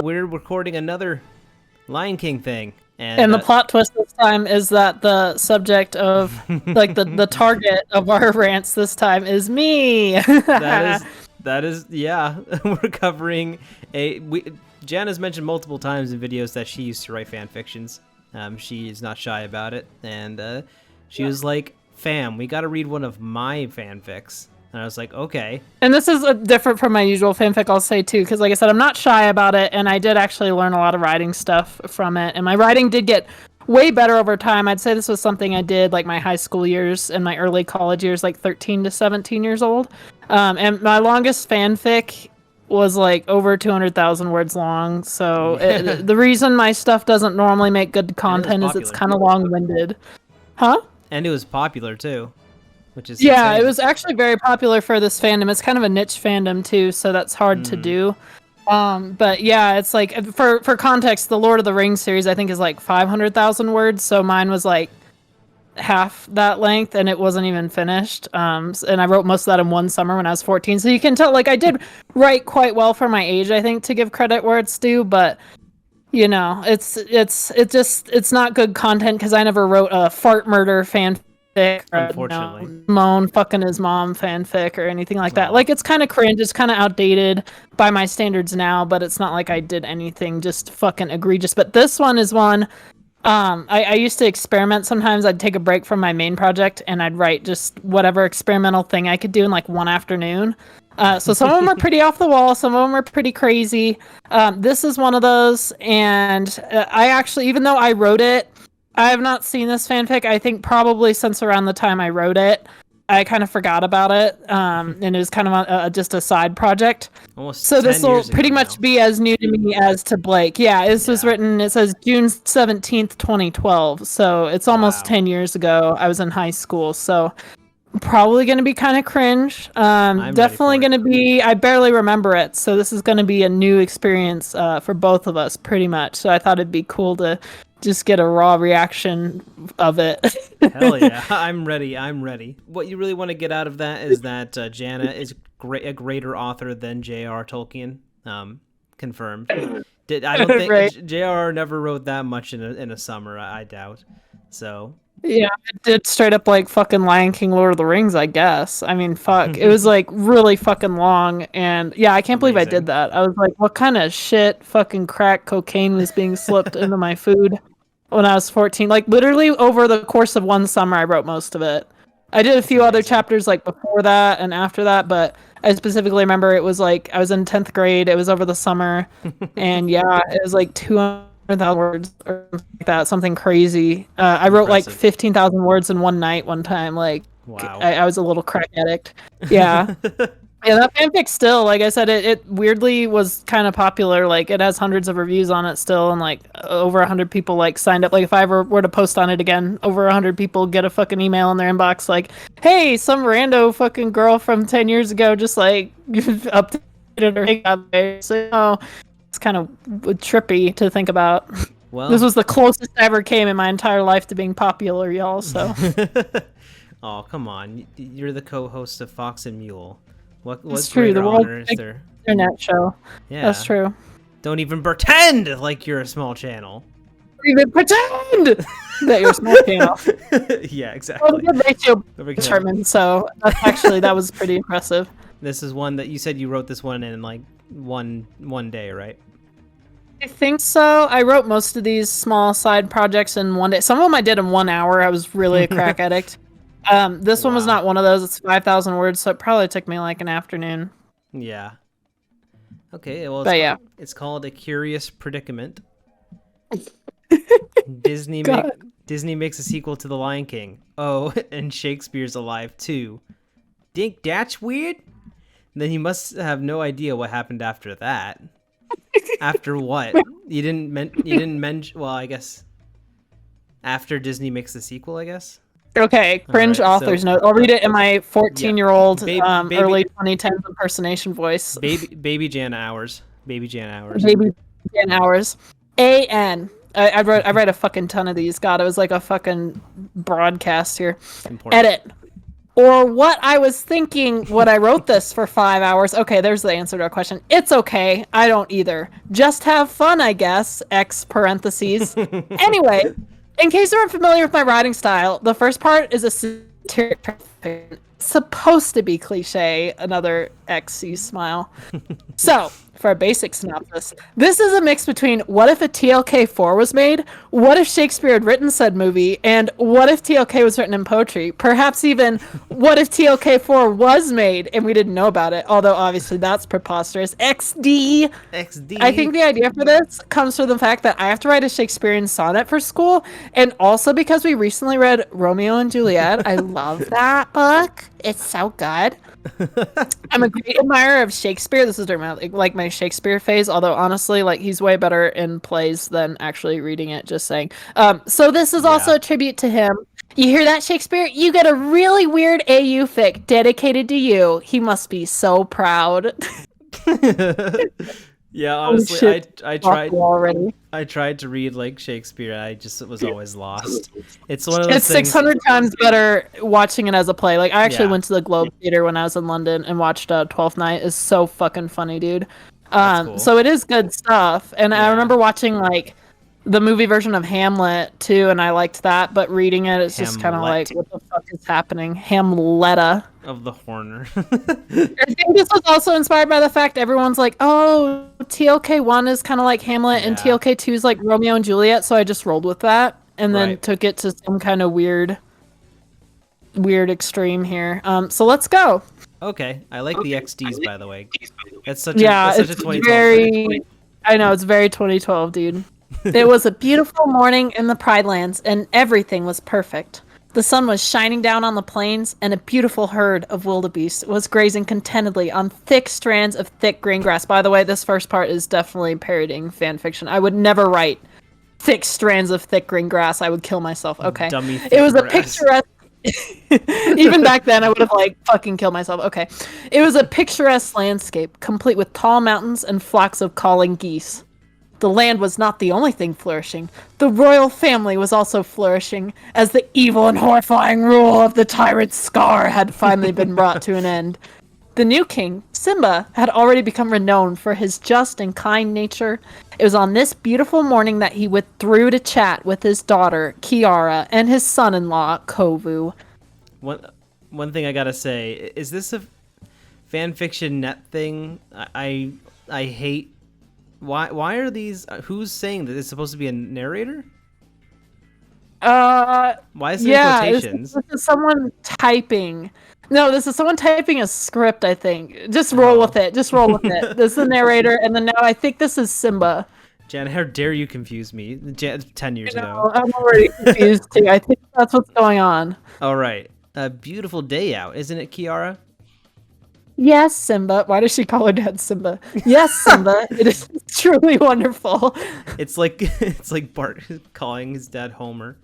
We're recording another Lion King thing. And the plot twist this time is that the subject of, like, the target of our rants this time is me. that is, yeah. We're covering Janna's mentioned multiple times in videos that she used to write fan fictions. She is not shy about it, and she was like, "Fam, we got to read one of my fanfics." And I was like, okay. And this is different from my usual fanfic, I'll say, too, because, like I said, I'm not shy about it, and I did actually learn a lot of writing stuff from it, and my writing did get way better over time. I'd say this was something I did, like, my high school years and my early college years, like 13 to 17 years old. And my longest fanfic was, like, over 200,000 words long, so the reason my stuff doesn't normally make good content is it's kind of long-winded. Huh? And it was popular, too. Which is yeah, insane. It was actually very popular for this fandom. It's kind of a niche fandom too, so that's hard to do. But yeah, it's like for context, the Lord of the Rings series I think is like 500,000 words, so mine was like half that length, and it wasn't even finished. And I wrote most of that in one summer when I was 14, so you can tell like I did write quite well for my age, I think, to give credit where it's due. But you know, it's not good content because I never wrote a fart murder fanfic. Unfortunately, Moan fucking his mom fanfic or anything like that. Like, it's kind of cringe, it's kind of outdated by my standards now, but it's not like I did anything just fucking egregious. But this one is one I used to experiment. Sometimes I'd take a break from my main project and I'd write just whatever experimental thing I could do in like one afternoon. So some of them are pretty off the wall, some of them are pretty crazy. This is one of those, and I actually, even though I wrote it, I have not seen this fanfic, I think probably since around the time I wrote it. I kind of forgot about it, and it was kind of just a side project. Almost so this will pretty now. much be as new to me as to Blake. Yeah, this was written, it says June 17th, 2012, so it's almost 10 years ago. I was in high school, so probably going to be kind of cringe. Definitely going to be, I barely remember it, so this is going to be a new experience for both of us, pretty much. So I thought it'd be cool to just get a raw reaction of it. Hell yeah, I'm ready. What you really want to get out of that is that Janna is a greater author than J.R. Tolkien. Confirmed. I don't think right. J.R. never wrote that much in a summer, I doubt. So yeah, it did straight up like fucking Lion King, Lord of the Rings, I guess. I mean, fuck. It was like really fucking long, and yeah, I can't believe I did that. I was like, what kind of shit fucking crack cocaine was being slipped into my food when I was 14? Like, literally over the course of one summer, I wrote most of it. I did a few other chapters like before that and after that, but I specifically remember it was like I was in 10th grade. It was over the summer, and yeah, it was like 200,000 words or something like that, something crazy. I wrote like 15,000 words in one night one time. Like, wow. I was a little crack addict. Yeah. Yeah, that fanfic still, like I said, it weirdly was kind of popular. Like, it has hundreds of reviews on it still, and like over 100 people like signed up. Like, if I ever were to post on it again, over 100 people get a fucking email in their inbox like, hey, some rando fucking girl from 10 years ago just like updated her thing out there. So, oh, it's kind of trippy to think about. Well, this was the closest I ever came in my entire life to being popular, y'all. So, oh, come on, you're the co-host of Fox and Mule. What's true? The world's big internet show. Yeah, that's true. Don't even pretend like you're a small channel. Don't even pretend that you're a small channel. Yeah, exactly. Well, ratio determined, so that was pretty impressive. This is one that you said you wrote this one in like one day, right? I think so. I wrote most of these small side projects in one day. Some of them I did in 1 hour. I was really a crack addict. This one was not one of those. It's 5,000 words, so it probably took me like an afternoon. Yeah. Okay, well, it's called A Curious Predicament. Disney makes a sequel to The Lion King. Oh, and Shakespeare's alive too. Think that's weird? Then you must have no idea what happened after that. After what? You didn't mention. Well, I guess after Disney makes the sequel, I guess. Okay, cringe author's note. I'll read it in my 14-year-old early 2010s impersonation voice. Baby Janna hours. Baby Janna hours. A.N. I read a fucking ton of these. God, it was like a fucking broadcast here. Important. Edit. or what I was thinking when I wrote this for 5 hours. Okay, there's the answer to our question. It's okay. I don't either. Just have fun, I guess. X parentheses. Anyway, in case you're unfamiliar with my writing style, the first part is a satiric, supposed to be cliche. Another XC smile. So, for a basic synopsis, this is a mix between what if a TLK4 was made, what if Shakespeare had written said movie, and what if TLK was written in poetry. Perhaps even what if TLK4 was made and we didn't know about it, although obviously that's preposterous. XD! I think the idea for this comes from the fact that I have to write a Shakespearean sonnet for school, and also because we recently read Romeo and Juliet. I love that book. It's so good. I'm a great admirer of Shakespeare. This is during my like my Shakespeare phase, although honestly, like he's way better in plays than actually reading it, just saying. So this is also a tribute to him. You hear that, Shakespeare? You get a really weird AU fic dedicated to you. He must be so proud. Yeah, honestly, I tried already. I tried to read like Shakespeare. I just was always lost. It's one of those It's things. 600 times better watching it as a play. Like I actually Yeah. went to the Globe Theater when I was in London and watched Twelfth Night. It's so fucking funny, dude. Cool. So it is good stuff. And I Yeah. remember watching like the movie version of Hamlet too, and I liked that. But reading it, it's just kind of like, what the fuck is happening? Hamletta. Of the Horner. I think this was also inspired by the fact everyone's like, oh, TLK1 is kind of like Hamlet and Yeah. TLK2 is like Romeo and Juliet, so I just rolled with that and then Right. took it to some kind of weird extreme here. So let's go. Okay, I like the XDs by the way. That's such Yeah, a 2012 thing. very. I know it's very 2012, dude. It was a beautiful morning in the Pride Lands, and everything was perfect. The sun was shining down on the plains, and a beautiful herd of wildebeest was grazing contentedly on thick strands of thick green grass. By the way, this first part is definitely parodying fan fiction. I would never write thick strands of thick green grass. I would kill myself. Okay. Dummy thick It was a grass. picturesque. Even back then, I would have like fucking killed myself. Okay. It was a picturesque landscape, complete with tall mountains and flocks of calling geese. The land was not the only thing flourishing. The royal family was also flourishing, as the evil and horrifying rule of the tyrant Scar had finally been brought to an end. The new king, Simba, had already become renowned for his just and kind nature. It was on this beautiful morning that he withdrew to chat with his daughter, Kiara, and his son-in-law, Kovu. One thing I gotta say, is this a fan fiction net thing? I hate. Why are these? Who's saying that it's supposed to be a narrator? Why is it in quotations? This is someone typing. No, this is someone typing a script, I think. Just roll with it. Just roll with it. This is the narrator, and then now I think this is Simba. Jan, how dare you confuse me? 10 years ago. I'm already confused too. I think that's what's going on. All right. A beautiful day out, isn't it, Kiara? Yes, Simba. Why does she call her dad Simba? Yes, Simba. It is truly wonderful. It's like Bart calling his dad Homer.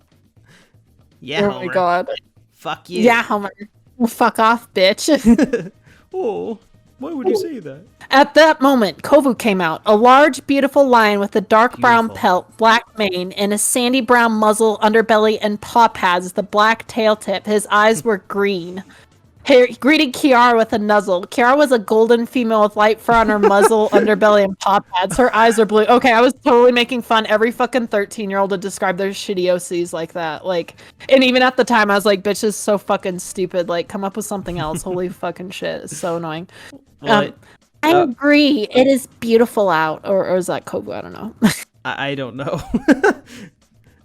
Yeah, Oh Homer. my god. Fuck you. Yeah, Homer. Well, fuck off, bitch. Oh, why would you say that? At that moment, Kovu came out, a large, beautiful lion with a dark brown Beautiful. pelt, black mane, and a sandy brown muzzle, underbelly, and paw pads, the black tail tip. His eyes were green. He greeted Kiara with a nuzzle. Kiara was a golden female with light fur on her muzzle, underbelly, and paw pads. Her eyes are blue. Okay, I was totally making fun. Every fucking 13-year-old would describe their shitty OCs like that. Like, and even at the time, I was like, bitch is so fucking stupid. Like, come up with something else. Holy fucking shit. It's so annoying. Well, I agree. It is beautiful out. Or is that Kovu? I don't know. I don't know.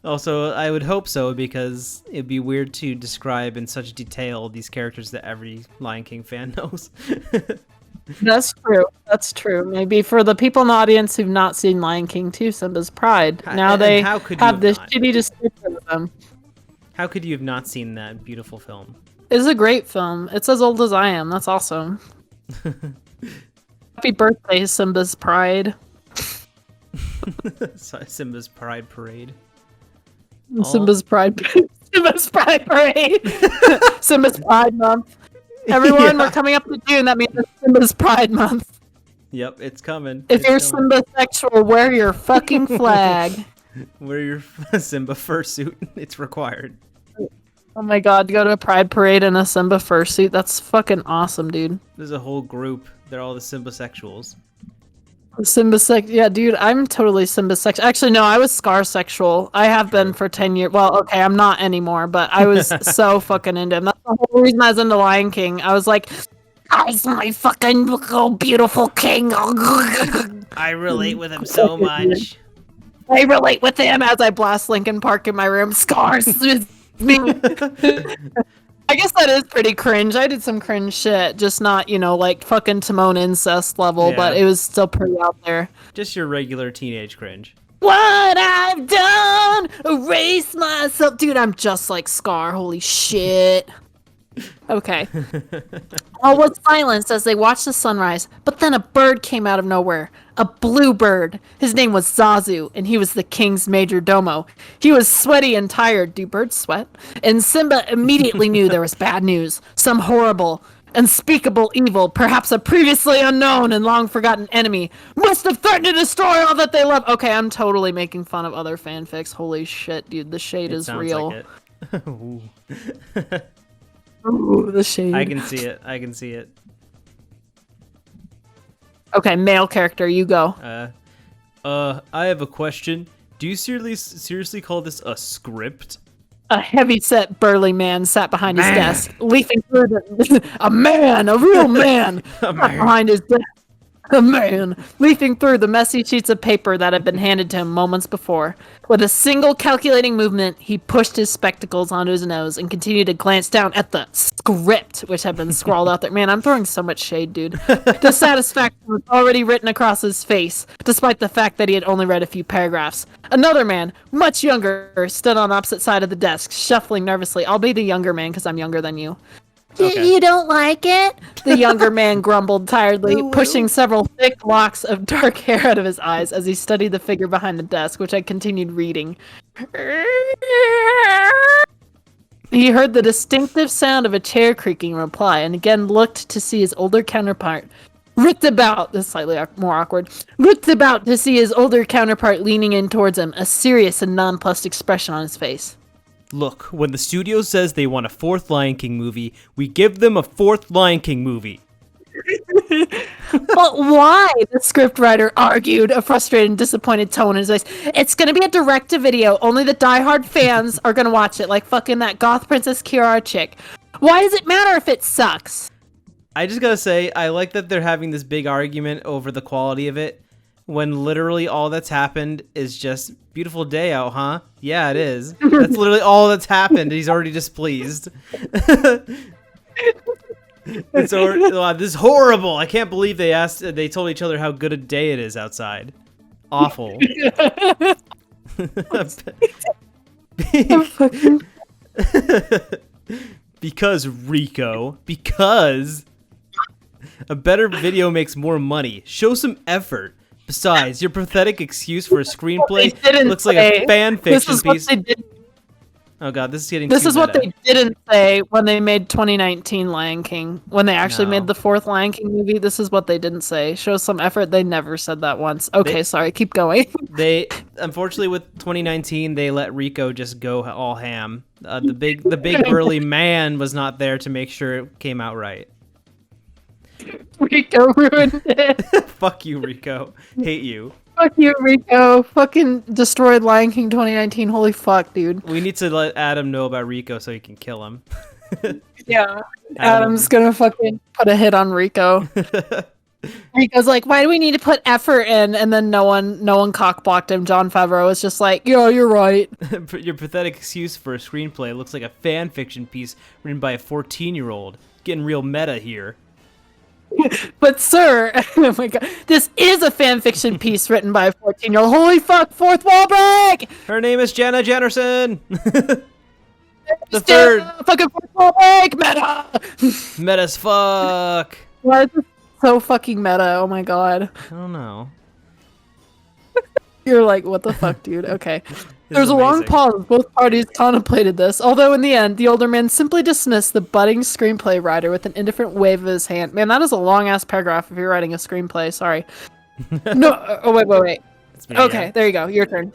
Also, I would hope so, because it'd be weird to describe in such detail these characters that every Lion King fan knows. That's true. That's true. Maybe for the people in the audience who've not seen Lion King 2, Simba's Pride, now and they how could you have have this not? shitty description of them. How could you have not seen that beautiful film? It's a great film. It's as old as I am. That's awesome. Happy birthday, Simba's Pride. Simba's Pride Parade. Simba's Pride. Simba's Pride Parade. Simba's Pride Month. Everyone, Yeah. we're coming up to June. That means it's Simba's Pride Month. Yep, it's coming. If It's you're coming. Simba sexual, wear your fucking flag. Wear your Simba fursuit. It's required. Oh my god, go to a pride parade in a Simba fursuit. That's fucking awesome, dude. There's a whole group. They're all the Simba-sexuals. Yeah, dude, I'm totally Simba-sexual. Actually, no, I was Scar-sexual. I have been for 10 years. Well, okay, I'm not anymore, but I was so fucking into him. That's the whole reason I was into Lion King. I was like, he's my fucking little beautiful king. I relate with him so much. I relate with him as I blast Linkin Park in my room. Scars is me. I guess that is pretty cringe. I did some cringe shit, just not, like fucking Timon incest level, Yeah. but it was still pretty out there. Just your regular teenage cringe. What I've done, erase myself. Dude, I'm just like Scar. Holy shit. Okay. All was silenced as they watched the sunrise, but then a bird came out of nowhere. A blue bird. His name was Zazu, and he was the king's major domo. He was sweaty and tired. Do birds sweat? And Simba immediately knew there was bad news. Some horrible, unspeakable evil, perhaps a previously unknown and long forgotten enemy, must have threatened to destroy all that they love. Okay, I'm totally making fun of other fanfics. Holy shit, dude, the shade is real. Like it. Ooh. Ooh, the shade. I can see it. I can see it. Okay, male character, you go. I have a question. Do you seriously call this a script? A heavy-set, burly man sat behind his desk, leafing through a real man, sat behind his desk. A man, leafing through the messy sheets of paper that had been handed to him moments before. With a single calculating movement, he pushed his spectacles onto his nose and continued to glance down at the script, which had been scrawled out there. Man, I'm throwing so much shade, dude. Dissatisfaction was already written across his face, despite the fact that he had only read a few paragraphs. Another man, much younger, stood on the opposite side of the desk, shuffling nervously. I'll be the younger man because I'm younger than you. Okay. You don't like it? The younger man grumbled tiredly, pushing several thick locks of dark hair out of his eyes as he studied the figure behind the desk, which I continued reading. He heard the distinctive sound of a chair creaking in reply, and again looked to see his older counterpart. Looked about to see his older counterpart leaning in towards him, a serious and nonplussed expression on his face. Look, when the studio says they want a fourth Lion King movie, we give them a fourth Lion King movie. But why? The scriptwriter argued, a frustrated and disappointed tone in his voice. It's gonna be a direct-to-video. Only the diehard fans are gonna watch it, like fucking that goth Princess Kiara chick. Why does it matter if it sucks? I just gotta say, I like that they're having this big argument over the quality of it, when literally all that's happened is just, beautiful day out, huh? Yeah, it is. That's literally all that's happened. He's already displeased. This is horrible. I can't believe they told each other how good a day it is outside. Awful. Because Rico, because a better video makes more money. Show some effort. Besides, your pathetic excuse for a screenplay looks like a fan fiction piece. Oh god, this is getting too This is what meta. they didn't say when they made 2019 Lion King. When they actually made the fourth Lion King movie, this is what they didn't say. Show some effort. They never said that once. Okay, sorry. Keep going. They unfortunately with 2019 they let Rico just go all ham. The big burly man was not there to make sure it came out right. Rico ruined it. Fuck you, Rico. Hate you. Fuck you, Rico. Fucking destroyed Lion King 2019. Holy fuck, dude. We need to let Adam know about Rico so he can kill him. Yeah. Adam's gonna fucking put a hit on Rico. Rico's like, why do we need to put effort in? And then no one cockblocked him. John Favreau was just like, yo, you're right. Your pathetic excuse for a screenplay looks like a fan fiction piece written by a 14-year-old. Getting real meta here. But sir, oh my god, this is a fan fiction piece written by a 14-year-old. Holy fuck, fourth wall break! Her name is Janna Jennerson. The third. Fucking fourth wall break, meta! Meta's fuck. Why is this so fucking meta? Oh my god. I don't know. You're like, what the fuck, dude? Okay. This There's is a long amazing. pause. Both parties contemplated this, although in the end, the older man simply dismissed the budding screenplay writer with an indifferent wave of his hand. Man, that is a long-ass paragraph if you're writing a screenplay. Sorry. No, wait. It's me, Okay, yeah. there you go. Your turn.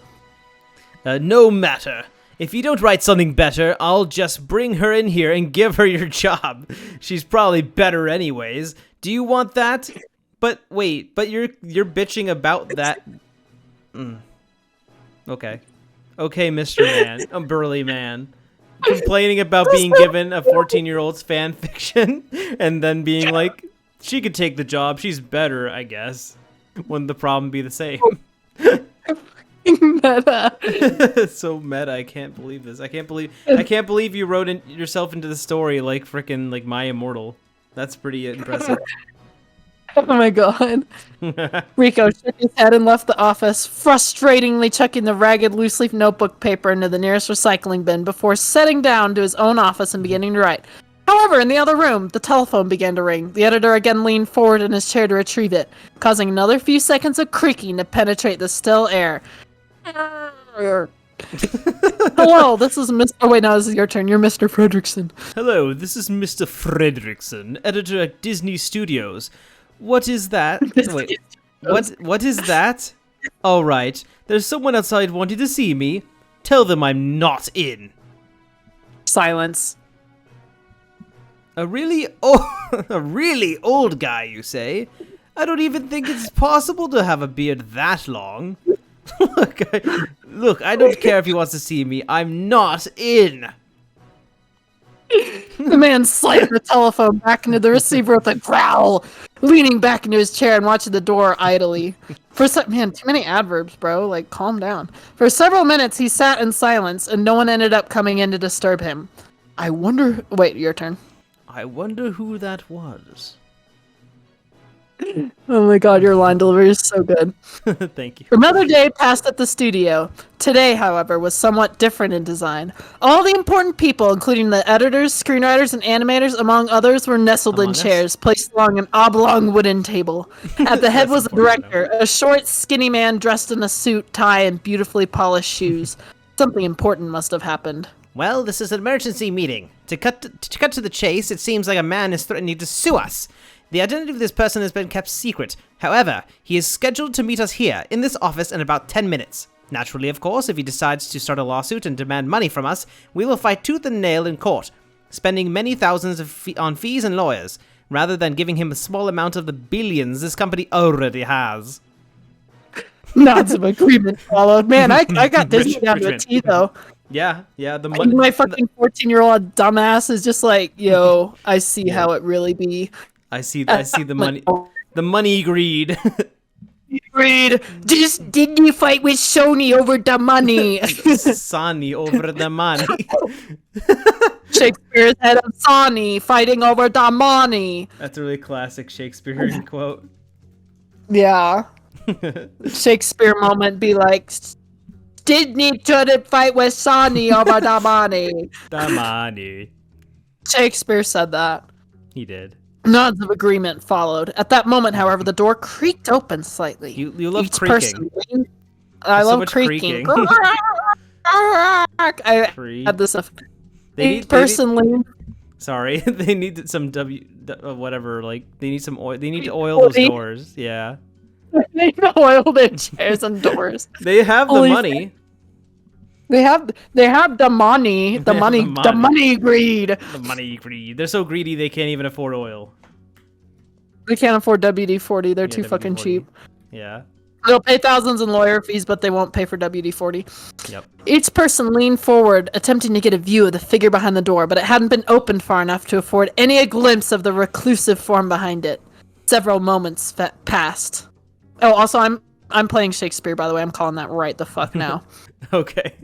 No matter. If you don't write something better, I'll just bring her in here and give her your job. She's probably better anyways. Do you want that? But wait, you're bitching about that. Okay. Okay, Mr. Man, a burly man. Complaining about being given a 14-year-old's fan fiction and then being like, she could take the job, she's better, I guess. Wouldn't the problem be the same? Meta. So meta, I can't believe this. I can't believe you wrote yourself into the story like frickin' like My Immortal. That's pretty impressive. Oh my god. Rico shook his head and left the office, frustratingly chucking the ragged loose-leaf notebook paper into the nearest recycling bin before setting down to his own office and beginning to write. However, in the other room, the telephone began to ring. The editor again leaned forward in his chair to retrieve it, causing another few seconds of creaking to penetrate the still air. Hello, this is Mr. Oh wait, no, this is your turn. You're Mr. Fredrickson. Hello, this is Mr. Fredrickson, editor at Disney Studios. What is that? Wait, what is that? All right, there's someone outside wanting to see me. Tell them I'm not in. Silence. A really old guy, you say? I don't even think it's possible to have a beard that long. Look, I don't care if he wants to see me. I'm not in. The man slammed the telephone back into the receiver with a growl, leaning back into his chair and watching the door idly. Man, too many adverbs, bro. Like, calm down. For several minutes, he sat in silence, and no one ended up coming in to disturb him. Wait, your turn. I wonder who that was. Oh my god, your line delivery is so good. Thank you. Another day passed at the studio. Today, however, was somewhat different in design. All the important people, including the editors, screenwriters, and animators, among others, were nestled in chairs, placed along an oblong wooden table. At the head was the director, a short, skinny man dressed in a suit, tie, and beautifully polished shoes. Something important must have happened. Well, this is an emergency meeting. To cut to the chase, it seems like a man is threatening to sue us. The identity of this person has been kept secret. However, he is scheduled to meet us here, in this office, in about 10 minutes. Naturally, of course, if he decides to start a lawsuit and demand money from us, we will fight tooth and nail in court, spending many thousands on fees and lawyers, rather than giving him a small amount of the billions this company already has. Nods of agreement followed. Man, I got Disney down to a T, though. Yeah. My fucking 14-year-old dumbass is just like, yo, I see how it really be. I see the money. The money greed. Greed. Just didn't you fight with Sony over the money? Sony over the money. Shakespeare's head of Sony fighting over the money. That's a really classic Shakespearean quote. Yeah. Shakespeare moment be like, Disney shouldn't fight with Sony over the money. The money. Shakespeare said that. He did. Nods of agreement followed. At that moment, however, the door creaked open slightly. You love creaking. I love creaking. I had this. Each person leaned. Sorry, they need some whatever. Like they need some oil. They need to oil those doors. Yeah. They need to oil their chairs and doors. They have the money. They have the money. The money greed. The money greed. They're so greedy they can't even afford oil. They can't afford WD-40. They're too fucking cheap. Yeah. They'll pay thousands in lawyer fees, but they won't pay for WD-40. Yep. Each person leaned forward, attempting to get a view of the figure behind the door, but it hadn't been opened far enough to afford any a glimpse of the reclusive form behind it. Several moments passed. Oh, also, I'm playing Shakespeare, by the way. I'm calling that right the fuck now. Okay.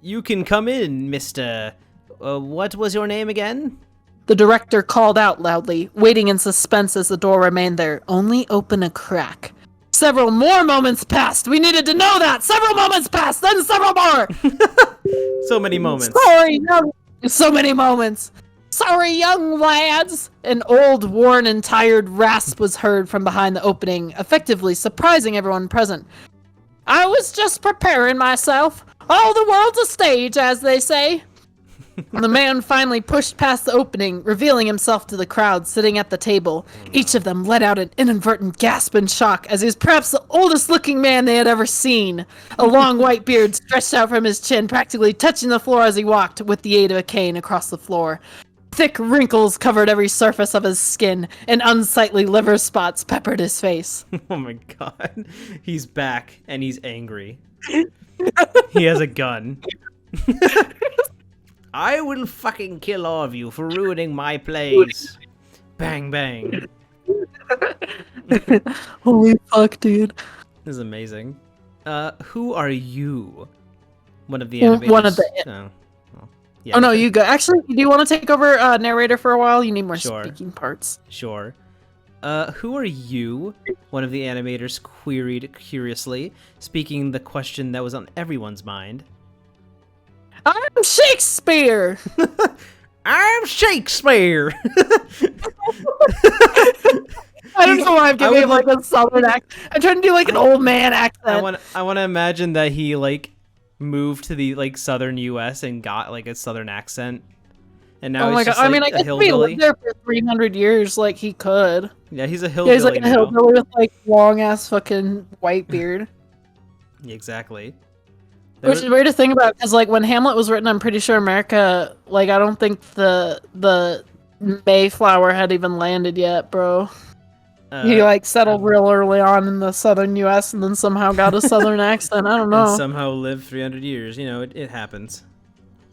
You can come in, Mr. What was your name again? The director called out loudly, waiting in suspense as the door remained there, only open a crack. Several more moments passed. We needed to know that. Several moments passed, then several more. So many moments. Sorry, no. So many moments. Sorry, young lads. An old, worn, and tired rasp was heard from behind the opening, effectively surprising everyone present. I was just preparing myself. All the world's a stage, as they say. The man finally pushed past the opening, revealing himself to the crowd sitting at the table. Each of them let out an inadvertent gasp in shock, as he was perhaps the oldest-looking man they had ever seen. A long white beard stretched out from his chin, practically touching the floor as he walked, with the aid of a cane across the floor. Thick wrinkles covered every surface of his skin, and unsightly liver spots peppered his face. Oh my god. He's back, and he's angry. He has a gun. I will fucking kill all of you for ruining my plays. Bang, bang. Holy fuck, dude. This is amazing. Who are you? One of the animators? One of the... Oh, well, yeah. Oh, no, you go. Actually, do you want to take over narrator for a while? You need more Sure. speaking parts. Sure. Who are you? One of the animators queried curiously, speaking the question that was on everyone's mind. I'm Shakespeare! I'm Shakespeare! I don't know why I'm giving him like a southern accent. I'm trying to do like an old man accent. I want to imagine that he like moved to the like southern U.S. and got like a southern accent, and now he's just, like, I mean, I guess if he lived there for 300 years, like he could. Yeah, he's a hillbilly. Yeah, he's like a hillbilly with like long ass fucking white beard. Exactly. Which is weird to think about, because like when Hamlet was written, I'm pretty sure America, like I don't think the Mayflower had even landed yet, bro. He like settled real early on in the southern U.S. and then somehow got a southern accent. I don't know. And somehow lived 300 years. You know, it happens.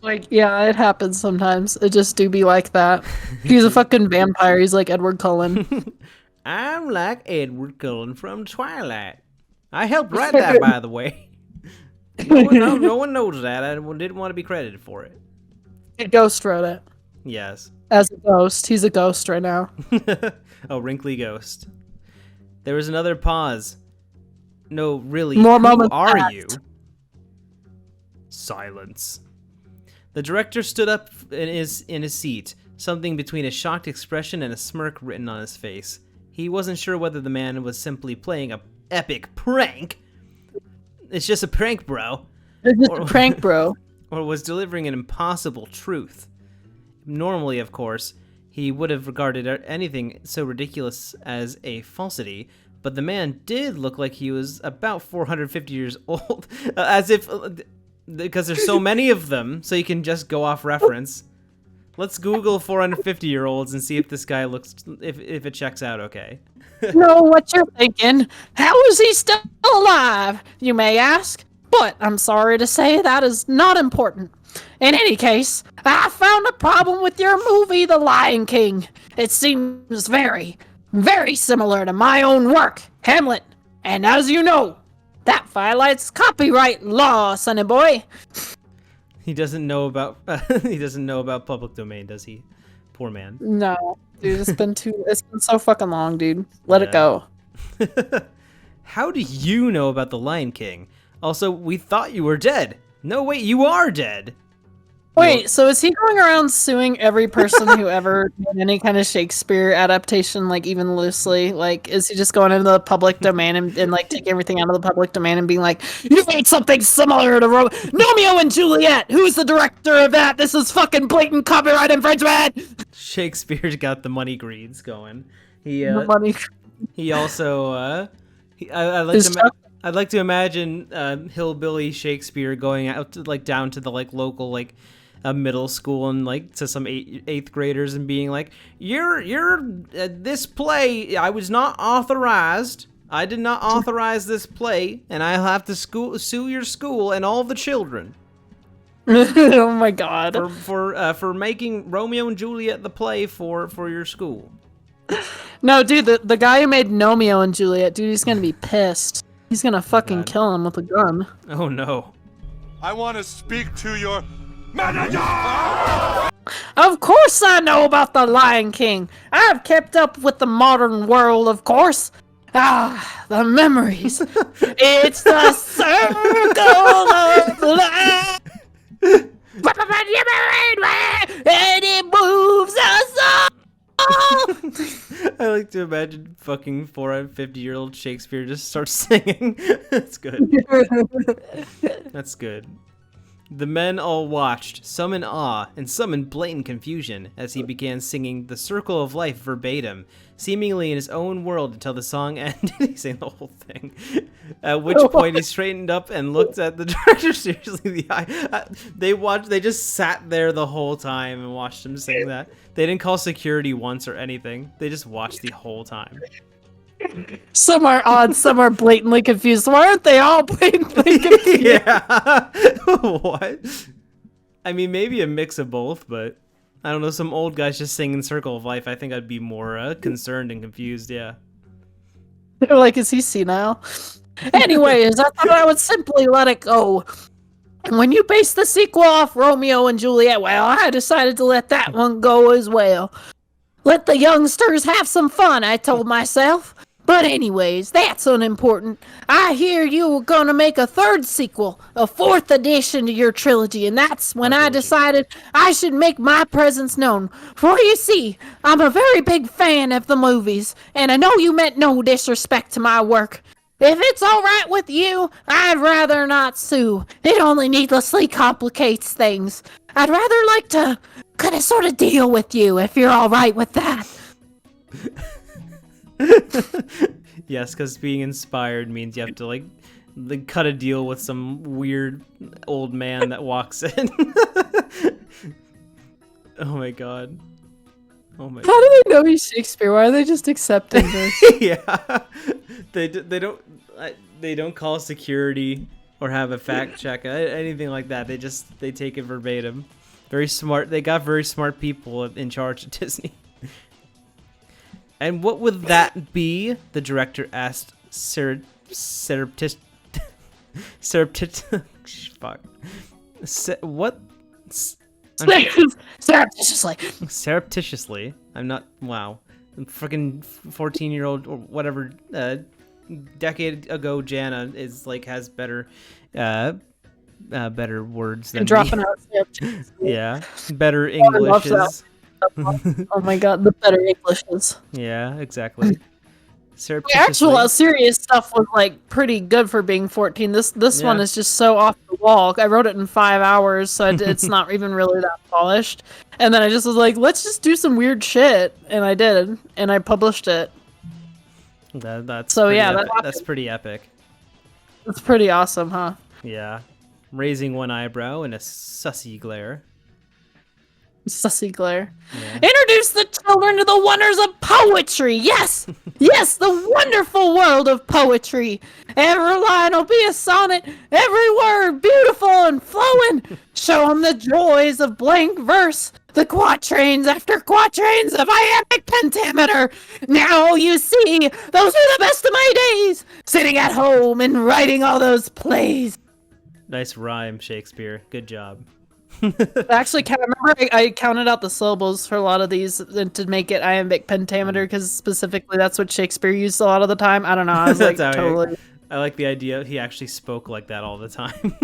Like, yeah, it happens sometimes. It just do be like that. He's a fucking vampire. He's like Edward Cullen. I'm like Edward Cullen from Twilight. I helped write that, by the way. No one knows that. I didn't want to be credited for it. Ghost wrote it. Yes. As a ghost. He's a ghost right now. Oh, wrinkly ghost. There was another pause. No, really. More who moments are passed. you? Silence. The director stood up in his seat, something between a shocked expression and a smirk written on his face. He wasn't sure whether the man was simply playing a epic prank. It's just a prank, bro. It's just a prank, bro. Or was delivering an impossible truth. Normally, of course, he would have regarded anything so ridiculous as a falsity, but the man did look like he was about 450 years old, as if, because there's so many of them, so you can just go off reference. Let's Google 450-year-olds and see if this guy looks, if it checks out okay. Know what you're thinking. How is he still alive, you may ask? But I'm sorry to say that is not important. In any case, I found a problem with your movie, The Lion King. It seems very, very similar to my own work, Hamlet. And as you know, that violates copyright law, sonny boy. He doesn't know about public domain, does he? Poor man. No, dude, it's been so fucking long, dude. Let it go. How do you know about the Lion King? Also, we thought you were dead. No, wait, you are dead. Wait, so is he going around suing every person who ever did any kind of Shakespeare adaptation, like even loosely? Like, is he just going into the public domain and like taking everything out of the public domain and being like, you made something similar to Romeo and Juliet? Who's the director of that? This is fucking blatant copyright infringement! Shakespeare's got the money greeds going. He also I'd like to imagine hillbilly Shakespeare going out to, like down to the like local like middle school and like to some eighth graders and being like, you're this play, I was not authorized. I did not authorize this play, and I'll have to sue your school and all the children. Oh my god. For making Romeo and Juliet the play for your school. No, dude, the guy who made Romeo and Juliet, dude, he's gonna be pissed. He's gonna fucking kill him with a gun. Oh no. I want to speak to your manager! Of course I know about the Lion King. I've kept up with the modern world, of course. Ah, the memories. It's the circle of life. And it moves us all. I like to imagine fucking 450-year-old Shakespeare just starts singing. That's good. That's good. The men all watched, some in awe and some in blatant confusion, as he began singing The Circle of Life verbatim, seemingly in his own world until the song ended. He sang the whole thing. At which point he straightened up and looked at the director seriously in the eye. They just sat there the whole time and watched him sing that. They didn't call security once or anything. They just watched the whole time. Some are odd, some are blatantly confused. Why aren't they all blatantly confused? Yeah. What? I mean, maybe a mix of both, but I don't know. Some old guys just singing Circle of Life. I think I'd be more concerned and confused, yeah. They're like, is he senile? Anyways, I thought I would simply let it go. And when you based the sequel off Romeo and Juliet, well, I decided to let that one go as well. Let the youngsters have some fun, I told myself. But anyways, that's unimportant. I hear you were gonna make a third sequel, a fourth edition to your trilogy, and that's when I decided I should make my presence known. For you see, I'm a very big fan of the movies, and I know you meant no disrespect to my work. If it's alright with you, I'd rather not sue. It only needlessly complicates things. I'd rather like to kind of sort of deal with you, if you're alright with that. Yes, because being inspired means you have to like cut a deal with some weird old man that walks in. Oh my god. Oh my. How do they know he's Shakespeare? Why are they just accepting this? Yeah, they don't call security or have a fact check anything like that. They take it verbatim. Very smart. They got very smart people in charge at Disney. And what would that be? The director asked surreptitiously. Surreptitiously. I'm not. Wow. Freaking 14-year-old or whatever. Decade ago, Janna has better words than dropping me. out. Yeah, better Englishes. Oh my god, the better Englishes. Yeah, exactly. The actual serious stuff was like pretty good for being 14. This one is just so off the wall. I wrote it in 5 hours, so it's not even really that polished. And then I just was like, let's just do some weird shit, and I did, and I published it. That's pretty epic. It's pretty awesome, huh? Yeah, raising one eyebrow in a sussy glare. Sussy glare. Yeah. Introduce the children to the wonders of poetry. Yes, yes, the wonderful world of poetry. Every line will be a sonnet, every word beautiful and flowing. Show them the joys of blank verse, the quatrains after quatrains of iambic pentameter. Now you see, those are the best of my days, sitting at home and writing all those plays. Nice rhyme, Shakespeare. Good job. Actually, I remember I counted out the syllables for a lot of these to make it iambic pentameter, because specifically that's what Shakespeare used a lot of the time. I don't know. I was like, totally. I like the idea he actually spoke like that all the time.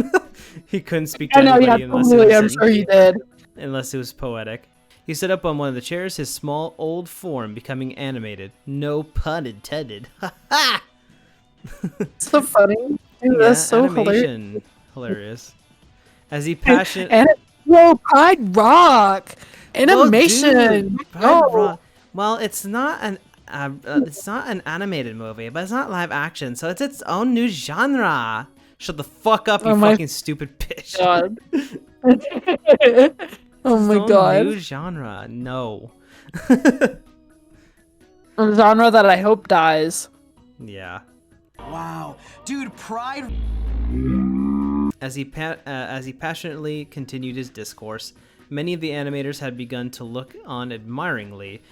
He couldn't speak to anybody unless it was I'm sure he did. Unless it was poetic. He stood up on one of the chairs, his small old form becoming animated. No pun intended. Ha ha! So funny. Dude, that's so hilarious. As he passionate. Whoa, Pride Rock! Animation! Pride Rock. Well, it's not an animated movie, but it's not live action, so it's its own new genre. Shut the fuck up, you fucking stupid bitch. God. Oh my god. New genre, no. A genre that I hope dies. Yeah. Wow, dude, Pride. As he passionately continued his discourse, many of the animators had begun to look on admiringly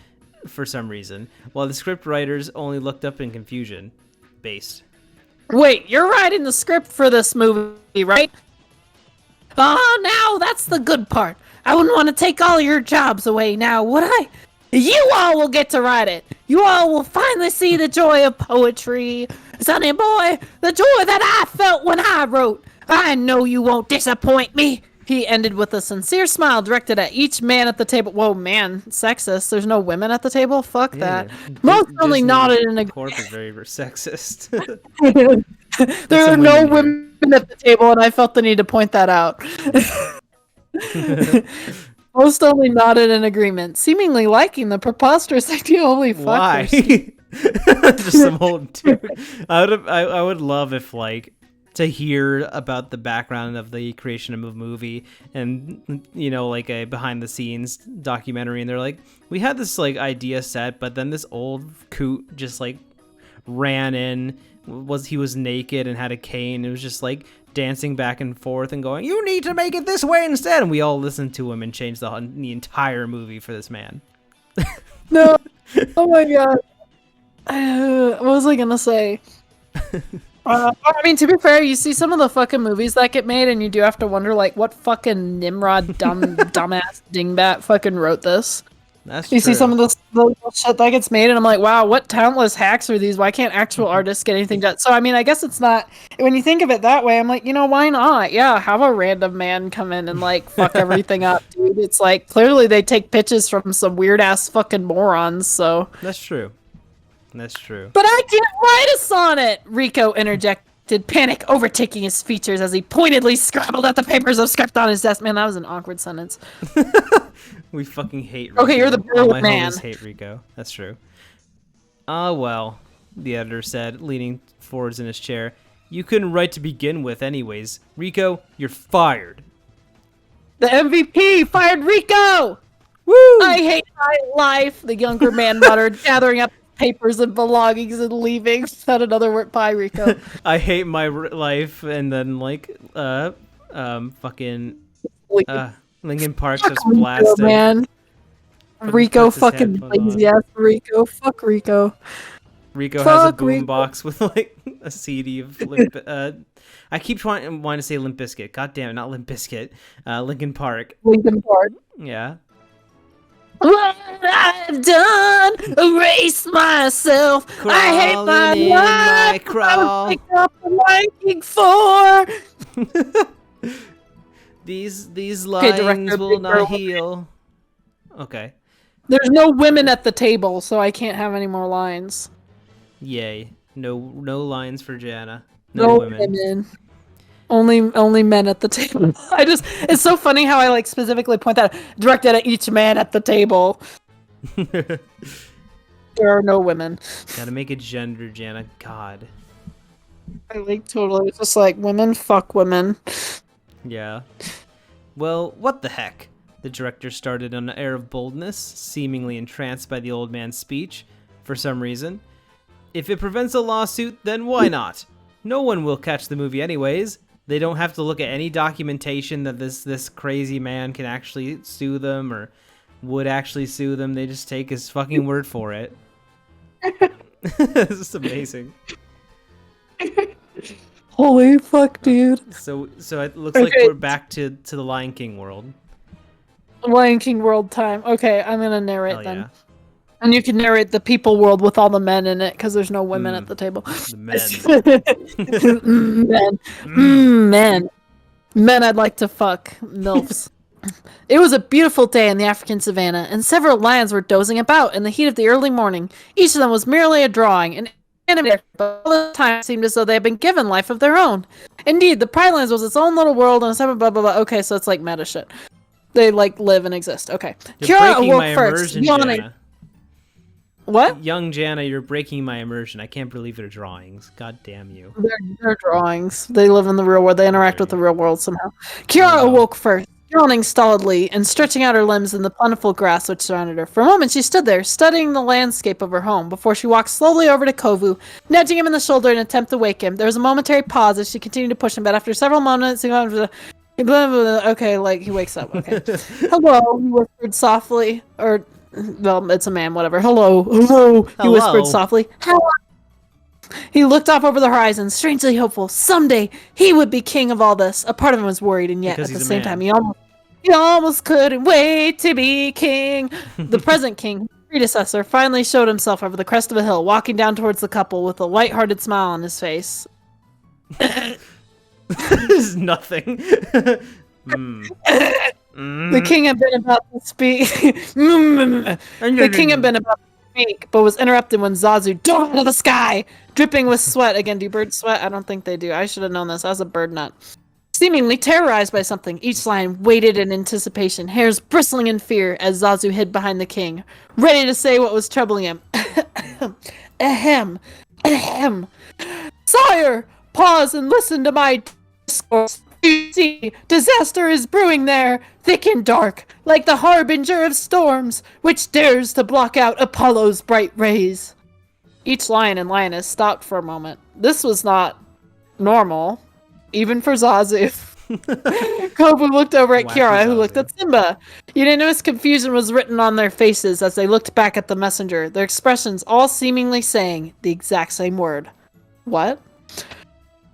for some reason, while the script writers only looked up in confusion. Based. Wait, you're writing the script for this movie, right? Oh, now that's the good part. I wouldn't want to take all your jobs away now, would I? You all will get to write it. You all will finally see the joy of poetry. Sonny boy, the joy that I felt when I wrote. I know you won't disappoint me. He ended with a sincere smile directed at each man at the table. Whoa, man, sexist. There's no women at the table? Fuck that. Most only nodded in a... Corp is very sexist. There are no women women at the table, and I felt the need to point that out. Most only nodded in agreement, seemingly liking the preposterous idea. Holy fuck! Why? Just some old dude. I would love if like to hear about the background of the creation of a movie and like a behind the scenes documentary, and they're like, we had this like idea set, but then this old coot just like ran in, he was naked and had a cane. It was just like dancing back and forth and going, you need to make it this way instead, and we all listened to him and changed the entire movie for this man. No. Oh my god. What was I gonna say? I mean, to be fair, you see some of the fucking movies that get made, and you do have to wonder, like, what fucking Nimrod, dumbass dingbat fucking wrote this. That's you true. See some of the shit that gets made, and I'm like, wow, what talentless hacks are these? Why can't actual artists get anything done? So, I mean, I guess it's not, when you think of it that way, I'm like, why not? Yeah, have a random man come in and, like, fuck everything up, dude. It's like, clearly they take pitches from some weird-ass fucking morons, so. That's true. That's true. But I can't write a sonnet! Rico interjected, panic overtaking his features as he pointedly scrabbled at the papers of script on his desk. Man, that was an awkward sentence. We fucking hate Rico. Okay, you're the All my man. homies hate Rico. That's true. Well, the editor said, leaning forwards in his chair. You couldn't write to begin with anyways. Rico, you're fired. The MVP fired Rico! Woo! I hate my life, the younger man muttered, gathering up papers and belongings and leaving. Without another word, bye, Rico. I hate my life, and then like fucking Linkin Park just Rico, blasted. man. Rico puts his fucking headphone lazy ass Rico. Fuck Rico. Rico has a Fuck Rico. boombox with like a CD of I keep wanting to say Limp Bizkit. God damn it, not Limp Bizkit. Linkin Park. Linkin Park. Yeah. What I've done, erase myself. I hate my Crawling in life. my crawl. I would pick up a ranking for. These lines director, will big not girl. heal. Okay. There's no women at the table, so I can't have any more lines. Yay. No lines for Janna. No women. women. Only men at the table. It's so funny how I like specifically point that out, directed at each man at the table. There are no women. Gotta make it gender, Janna. God. I like totally it's just like women fuck women. Yeah. Well, what the heck? The director started on an air of boldness, seemingly entranced by the old man's speech, for some reason. If it prevents a lawsuit, then why not? No one will catch the movie anyways. They don't have to look at any documentation that this crazy man can actually sue them or would actually sue them. They just take his fucking word for it. This is amazing. Holy fuck, dude. So it looks like we're back to the Lion King world. Lion King world time. Okay, I'm gonna narrate Hell then. yeah. And you can narrate the people world with all the men in it, because there's no women at the table. The men. Men. Men I'd like to fuck. MILFs. It was a beautiful day in the African savannah, and several lions were dozing about in the heat of the early morning. Each of them was merely a drawing, an animated, but all the time it seemed as though they had been given life of their own. Indeed, the Pride Lands was its own little world and a separate blah blah blah. Okay, so it's like meta shit. They like live and exist. Okay. You're Kiara breaking awoke my first, immersion, yawning. Janna. What? Young Janna, you're breaking my immersion. I can't believe they're drawings. God damn you. They're drawings. They live in the real world. They interact with the real world somehow. Kiara Oh, wow. awoke first, yawning stolidly and stretching out her limbs in the plentiful grass which surrounded her. For a moment, she stood there, studying the landscape of her home, before she walked slowly over to Kovu, nudging him in the shoulder in an attempt to wake him. There was a momentary pause as she continued to push him, but after several moments, okay, like, he wakes up. Okay. Hello, he whispered softly. Or, well, it's a man, whatever. Hello, he whispered softly. Hello. He looked off over the horizon, strangely hopeful. Someday, he would be king of all this. A part of him was worried, and yet, Because at the he's a same man. time, he almost couldn't wait to be king. The present king, his predecessor, finally showed himself over the crest of a hill, walking down towards the couple with a light-hearted smile on his face. This is nothing. The king had been about to speak. The king had been about to speak, but was interrupted when Zazu dove out of the sky, dripping with sweat. Again, do birds sweat? I don't think they do. I should have known this. I was a bird nut. Seemingly terrorized by something, each lion waited in anticipation, hairs bristling in fear as Zazu hid behind the king, ready to say what was troubling him. Ahem. Ahem. Sire, pause and listen to my discourse. You see, disaster is brewing there, thick and dark, like the harbinger of storms, which dares to block out Apollo's bright rays. Each lion and lioness stopped for a moment. This was not normal, even for Zazu. Kobu looked over at Wacky Kiara, who Zazu. looked at Simba. Unanimous confusion was written on their faces as they looked back at the messenger, their expressions all seemingly saying the exact same word. What?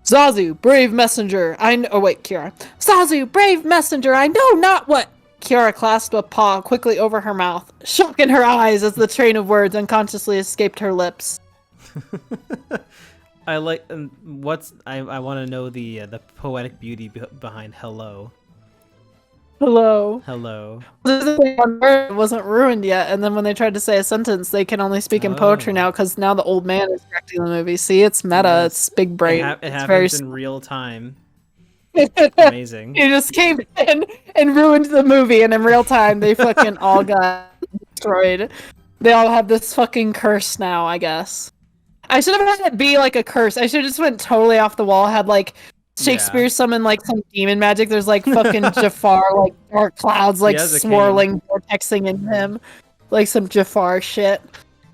Zazu, brave messenger, Kiara. Zazu, brave messenger, I know not what... Kiara clasped a paw quickly over her mouth, shock in her eyes as the train of words unconsciously escaped her lips. I like I want to know the poetic beauty behind hello. Hello. Hello. One word wasn't ruined yet, and then when they tried to say a sentence, they can only speak in poetry now because now the old man is directing the movie. See, it's meta. Yes. It's big brain. It it's happens very in real time. Amazing. He just came in and ruined the movie, and in real time, they fucking all got destroyed. They all have this fucking curse now, I guess. I should have had it be like a curse. I should have just went totally off the wall. Had like Shakespeare summon like some demon magic. There's like fucking Jafar, like dark clouds, like swirling, vortexing in him, like some Jafar shit.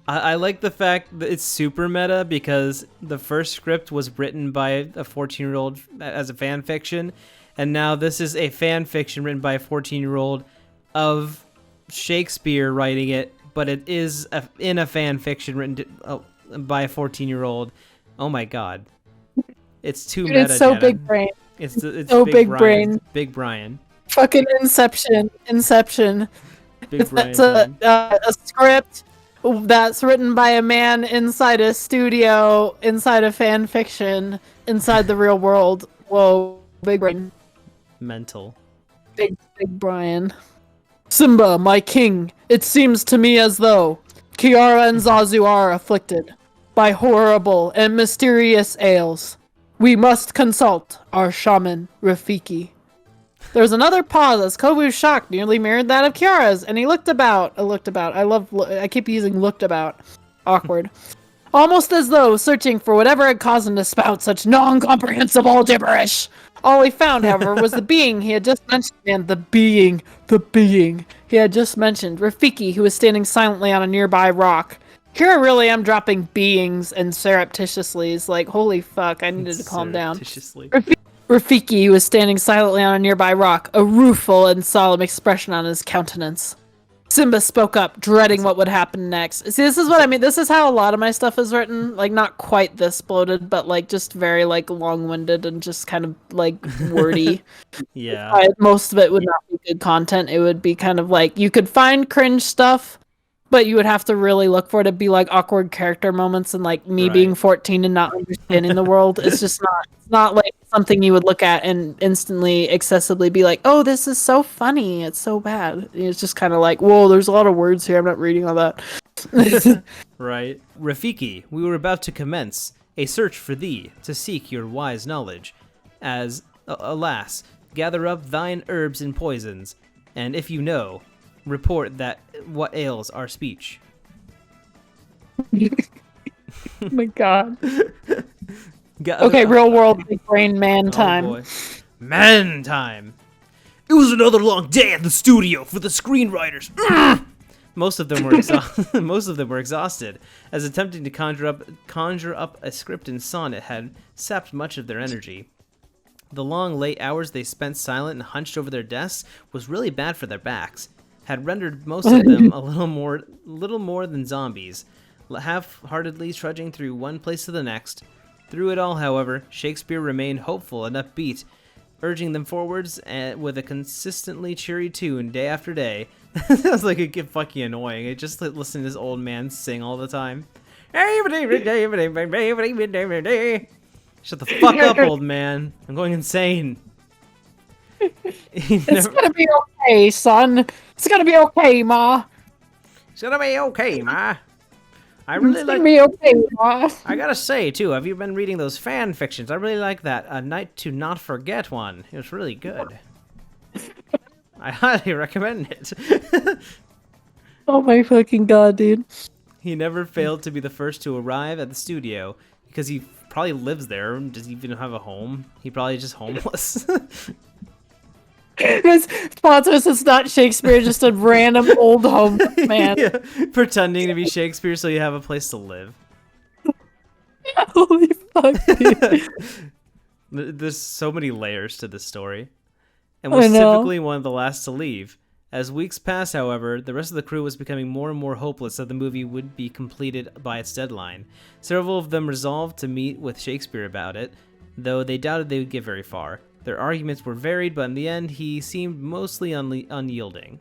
I like the fact that it's super meta because the first script was written by a 14-year-old as a fan fiction, and now this is a fan fiction written by a 14-year-old of Shakespeare writing it, but it is in a fan fiction written by a 14-year-old. Oh my god. It's too meta. It's so Janna. big brain. It's so big Brian. brain. Big Brian. Fucking Inception. Big Brian. That's a script that's written by a man inside a studio, inside a fan fiction, inside the real world. Whoa, big brain. Mental. Big Brian. Simba, my king, it seems to me as though Kiara and Zazu are afflicted by horrible and mysterious ails. We must consult our shaman, Rafiki. There's another pause as Kobu's shock nearly mirrored that of Kiara's, and he looked about. I keep using looked about. Awkward. Almost as though searching for whatever had caused him to spout such non-comprehensible gibberish. All he found, however, was the being he had just mentioned, and the being he had just mentioned, Rafiki, who was standing silently on a nearby rock. Here I really am dropping beings and surreptitiously. It's like, holy fuck, I needed to calm down. Rafiki was standing silently on a nearby rock, a rueful and solemn expression on his countenance. Simba spoke up, dreading what would happen next. See, this is what I mean. This is how a lot of my stuff is written. Like, not quite this bloated, but, like, just very, like, long-winded and just kind of, like, wordy. Yeah. Most of it would not be good content. It would be kind of, like, you could find cringe stuff, but you would have to really look for it to be, like, awkward character moments and, like, me being 14 and not understanding the world. It's just not, like, something you would look at and instantly, accessibly be like, oh, this is so funny. It's so bad. It's just kind of like, whoa, there's a lot of words here. I'm not reading all that. Right. Rafiki, we were about to commence a search for thee to seek your wise knowledge, as, alas, gather up thine herbs and poisons, and if you know, report that what ails our speech. Oh my god. Okay, real world big brain man time. Boy. Man time. It was another long day at the studio for the screenwriters. Most of them were exhausted, as attempting to conjure up a script and sonnet had sapped much of their energy. The long, late hours they spent silent and hunched over their desks was really bad for their backs, had rendered most of them a little more than zombies, half-heartedly trudging through one place to the next. Through it all, however, Shakespeare remained hopeful and upbeat, urging them forwards with a consistently cheery tune day after day. Sounds like it get fucking annoying. I just listen to this old man sing all the time. Shut the fuck up, old man. I'm going insane. It's gonna be okay, son. It's gonna be okay, Ma. It's gonna be okay, Ma. I really like. Me okay, Ma. I gotta say too, have you been reading those fan fictions? I really like that A Night to Not Forget one. It was really good. I highly recommend it. Oh my fucking god, dude. He never failed to be the first to arrive at the studio because he probably lives there. Does he even have a home? He probably just homeless. His Pontus is not Shakespeare, just a random old homeless man. Yeah, pretending to be Shakespeare so you have a place to live. Holy fuck, dude. There's so many layers to this story. And I was know. typically one of the last to leave. As weeks passed, however, the rest of the crew was becoming more and more hopeless that the movie would be completed by its deadline. Several of them resolved to meet with Shakespeare about it, though they doubted they would get very far. Their arguments were varied, but in the end, he seemed mostly unyielding.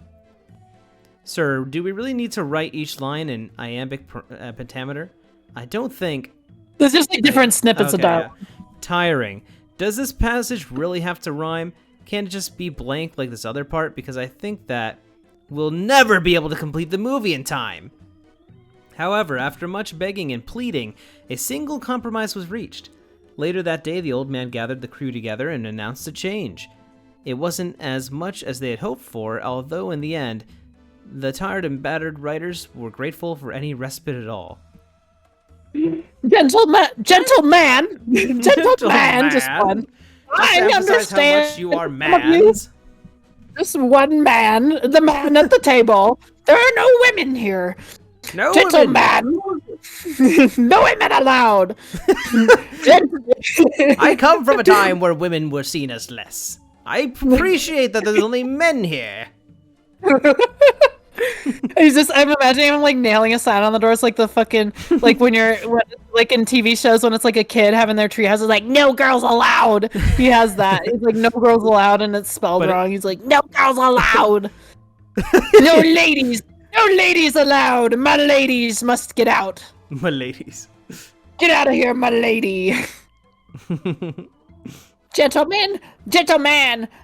Sir, do we really need to write each line in iambic pentameter? I don't think... There's just like different snippets of Okay, dialogue. yeah. Tiring. Does this passage really have to rhyme? Can't it just be blank like this other part? Because I think that we'll never be able to complete the movie in time. However, after much begging and pleading, a single compromise was reached. Later that day, the old man gathered the crew together and announced a change. It wasn't as much as they had hoped for, although in the end, the tired and battered writers were grateful for any respite at all. Gentleman, just one. I Emphasize understand. how much you are some of you- mans. Just one man, the man at the table. There are no women here. No women. Gentleman, no women allowed. I come from a time where women were seen as less. I appreciate that there's only men here. I'm imagining him like nailing a sign on the door. It's like the fucking, like when like in TV shows when it's like a kid having their treehouse, it's like, no girls allowed. He has that. He's like, no girls allowed, and it's spelled wrong. He's like, no girls allowed. No ladies allowed. My ladies must get out. My ladies. Get out of here, my lady. Gentlemen,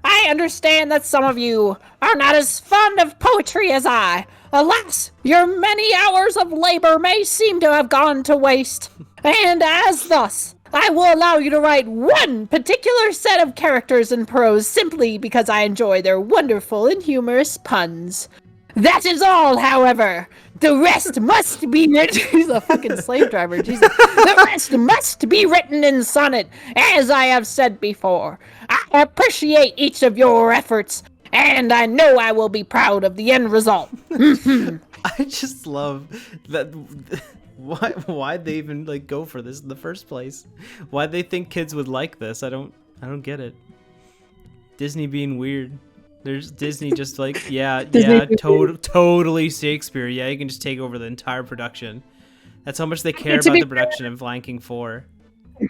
I understand that some of you are not as fond of poetry as I. Alas, your many hours of labor may seem to have gone to waste. And as thus, I will allow you to write one particular set of characters in prose simply because I enjoy their wonderful and humorous puns. That is all, however. The rest must be written. He's a fucking slave driver, Jesus. The rest must be written in sonnet, as I have said before. I appreciate each of your efforts, and I know I will be proud of the end result. I just love that. Why'd they even like go for this in the first place? Why'd they think kids would like this? I don't get it. Disney being weird. There's Disney just like, totally Shakespeare. Yeah, you can just take over the entire production. That's how much they care about the production of Lion King 4. To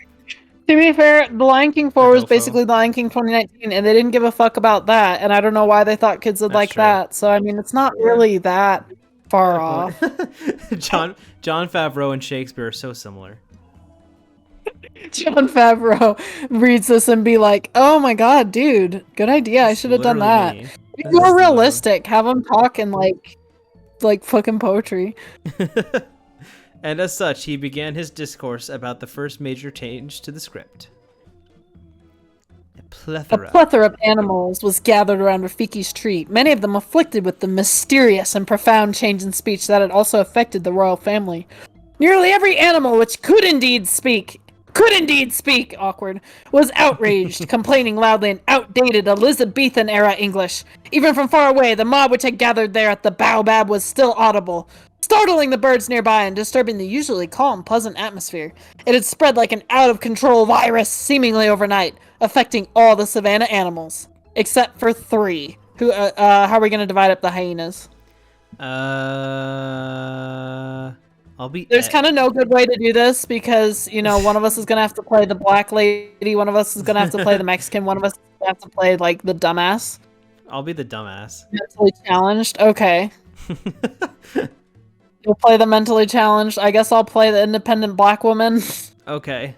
be fair, The Lion King 4 was basically The Lion King 2019, and they didn't give a fuck about that, and I don't know why they thought kids would like that. So, I mean, it's not really that far off. John Favreau and Shakespeare are so similar. Jon Favreau reads this and be like, oh my god, dude, good idea. I should have done that. Be more realistic. Have them talk in like fucking poetry. And as such, he began his discourse about the first major change to the script. A plethora of animals was gathered around Rafiki's tree, many of them afflicted with the mysterious and profound change in speech that had also affected the royal family. Nearly every animal which could indeed speak, awkward, was outraged, complaining loudly in outdated Elizabethan-era English. Even from far away, the mob which had gathered there at the baobab was still audible, startling the birds nearby and disturbing the usually calm, pleasant atmosphere. It had spread like an out-of-control virus, seemingly overnight, affecting all the savanna animals, except for 3. Who? How are we going to divide up the hyenas? There's kind of no good way to do this because, you know, one of us is going to have to play the black lady, one of us is going to have to play the Mexican, one of us is going to have to play, like, the dumbass. I'll be the dumbass. Mentally challenged? Okay. You'll play the mentally challenged. I guess I'll play the independent black woman. Okay.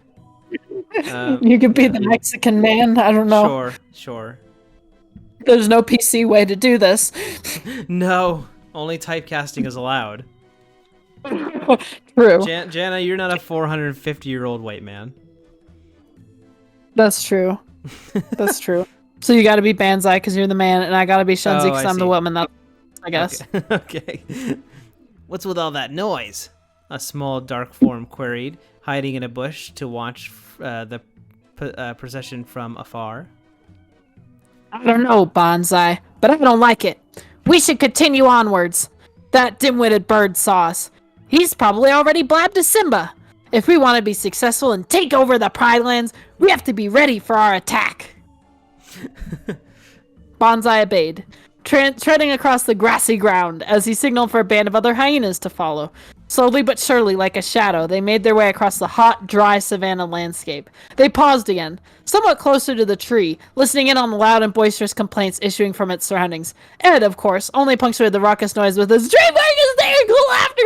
You could be the Mexican man. I don't know. Sure. There's no PC way to do this. No. Only typecasting is allowed. True. Janna, you're not a 450-year-old white man. That's true. That's true. So you got to be Banzai because you're the man, and I got to be Shenzi because I'm the woman. That's, I guess. Okay. What's with all that noise? A small dark form queried, hiding in a bush to watch the procession from afar. I don't know, Banzai, but I don't like it. We should continue onwards. That dim-witted bird saw us. He's probably already blabbed to Simba. If we want to be successful and take over the Pride Lands, we have to be ready for our attack. Banzai obeyed, treading across the grassy ground as he signaled for a band of other hyenas to follow. Slowly but surely, like a shadow, they made their way across the hot, dry savanna landscape. They paused again, somewhat closer to the tree, listening in on the loud and boisterous complaints issuing from its surroundings. Ed, of course, only punctuated the raucous noise with his dreaming hysterical laughter.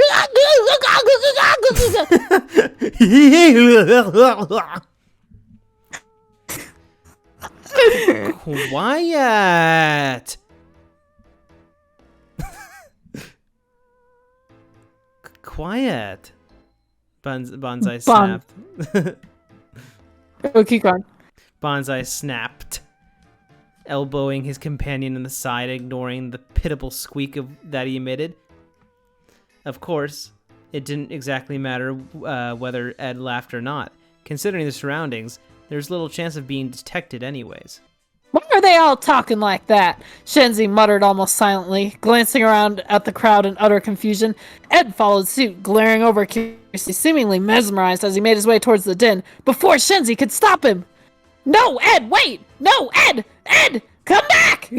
Quiet! Quiet! Banzai snapped. Oh, keep going. Banzai snapped, elbowing his companion in the side, ignoring the pitiable squeak that he emitted. Of course, it didn't exactly matter whether Ed laughed or not. Considering the surroundings, there's little chance of being detected anyways. Why are they all talking like that? Shenzi muttered almost silently, glancing around at the crowd in utter confusion. Ed followed suit, glaring over curiously, seemingly mesmerized as he made his way towards the den, before Shenzi could stop him. No, Ed, wait! No, Ed! Ed! Come back!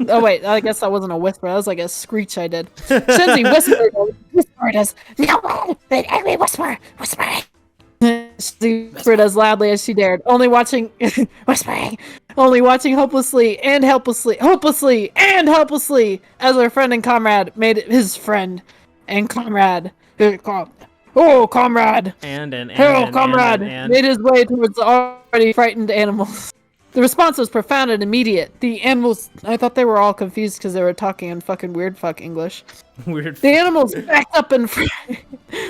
Oh, wait, I guess that wasn't a whisper. That was like a screech I did. Shenzi whispered as, no, Ed, angry whisper, whispering. She whispered as loudly as she dared, only watching hopelessly as her friend and comrade made his friend and comrade. Oh, comrade! Comrade! Made his way towards the already frightened animals. The response was profound and immediate. The animals, I thought they were all confused because they were talking in fucking weird fuck English. The animals backed up in front.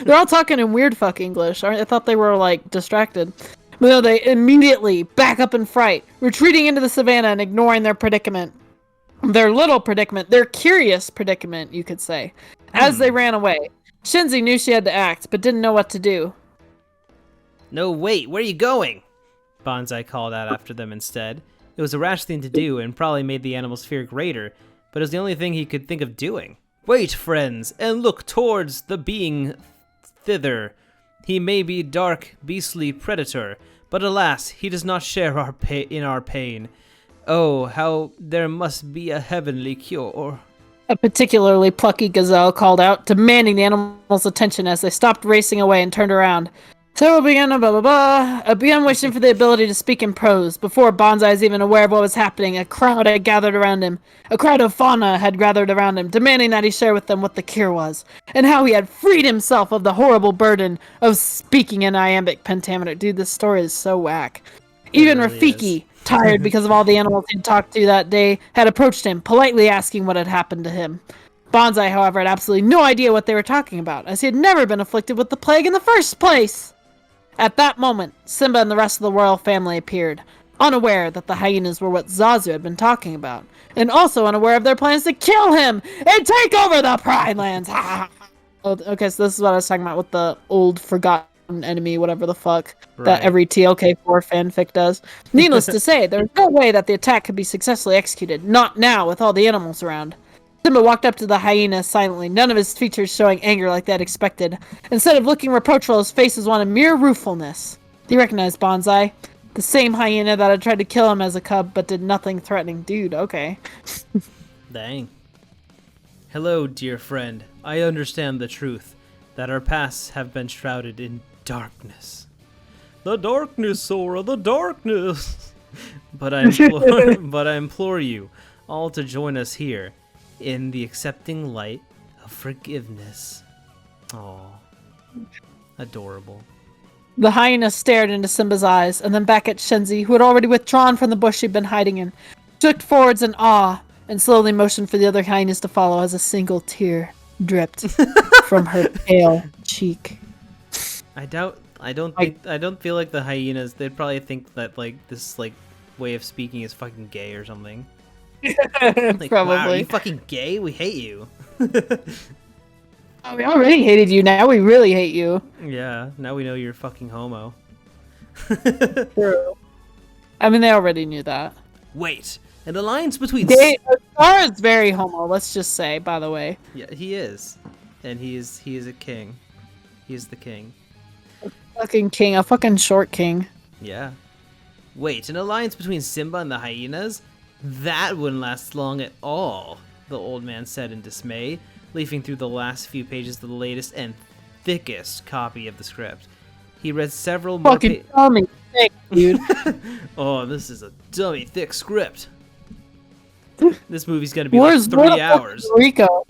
They're all talking in weird fuck English. I thought they were like distracted. But no, they immediately back up in fright, retreating into the savannah and ignoring their predicament. Their little predicament, their curious predicament, you could say. As they ran away, Shenzi knew she had to act, but didn't know what to do. No, wait, where are you going? Banzai called out after them instead. It was a rash thing to do and probably made the animal's fear greater, but it was the only thing he could think of doing. Wait, friends, and look towards the being thither. He may be dark, beastly predator, but alas, he does not share our pain. Oh, how there must be a heavenly cure. A particularly plucky gazelle called out, demanding the animal's attention as they stopped racing away and turned around. So began began wishing for the ability to speak in prose. Before Banzai was even aware of what was happening, a crowd had gathered around him. A crowd of fauna had gathered around him, demanding that he share with them what the cure was, and how he had freed himself of the horrible burden of speaking in iambic pentameter. Dude, this story is so whack. Even really Rafiki, tired because of all the animals he'd talked to that day, had approached him, politely asking what had happened to him. Banzai, however, had absolutely no idea what they were talking about, as he had never been afflicted with the plague in the first place. At that moment, Simba and the rest of the royal family appeared, unaware that the hyenas were what Zazu had been talking about, and also unaware of their plans to kill him and take over the Pride Lands. Okay, so this is what I was talking about with the old forgotten enemy, whatever the fuck, that every TLK4 fanfic does. Needless to say, there's no way that the attack could be successfully executed, not now with all the animals around. Simba walked up to the hyena silently, none of his features showing anger like they had expected. Instead of looking reproachful, his face was one of mere ruefulness. He recognized Banzai, the same hyena that had tried to kill him as a cub, but did nothing threatening. Dude, okay. Dang. Hello, dear friend. I understand the truth, that our paths have been shrouded in darkness. The darkness, Sora, the darkness! But I implore you all to join us here, in the accepting light of forgiveness. Aww. Adorable. The hyena stared into Simba's eyes, and then back at Shenzi, who had already withdrawn from the bush she'd been hiding in, looked forwards in awe, and slowly motioned for the other hyenas to follow as a single tear dripped from her pale cheek. I don't feel like the hyenas. They'd probably think that like this like way of speaking is fucking gay or something. Like, Probably. wow, are you fucking gay? We hate you. Oh, we already hated you. Now we really hate you. Yeah, now we know you're fucking homo. True. I mean, they already knew that. Wait, an alliance between... Star is very homo. Let's just say, by the way. Yeah, he is, and he is a king. He is the king. Fucking king, a fucking short king. Yeah. Wait, an alliance between Simba and the hyenas? That wouldn't last long at all, the old man said in dismay, leafing through the last few pages of the latest and thickest copy of the script. He read several more Fucking dummy thick, dude. Oh, this is a dummy thick script. This movie's gonna be like 3 hours. Rico?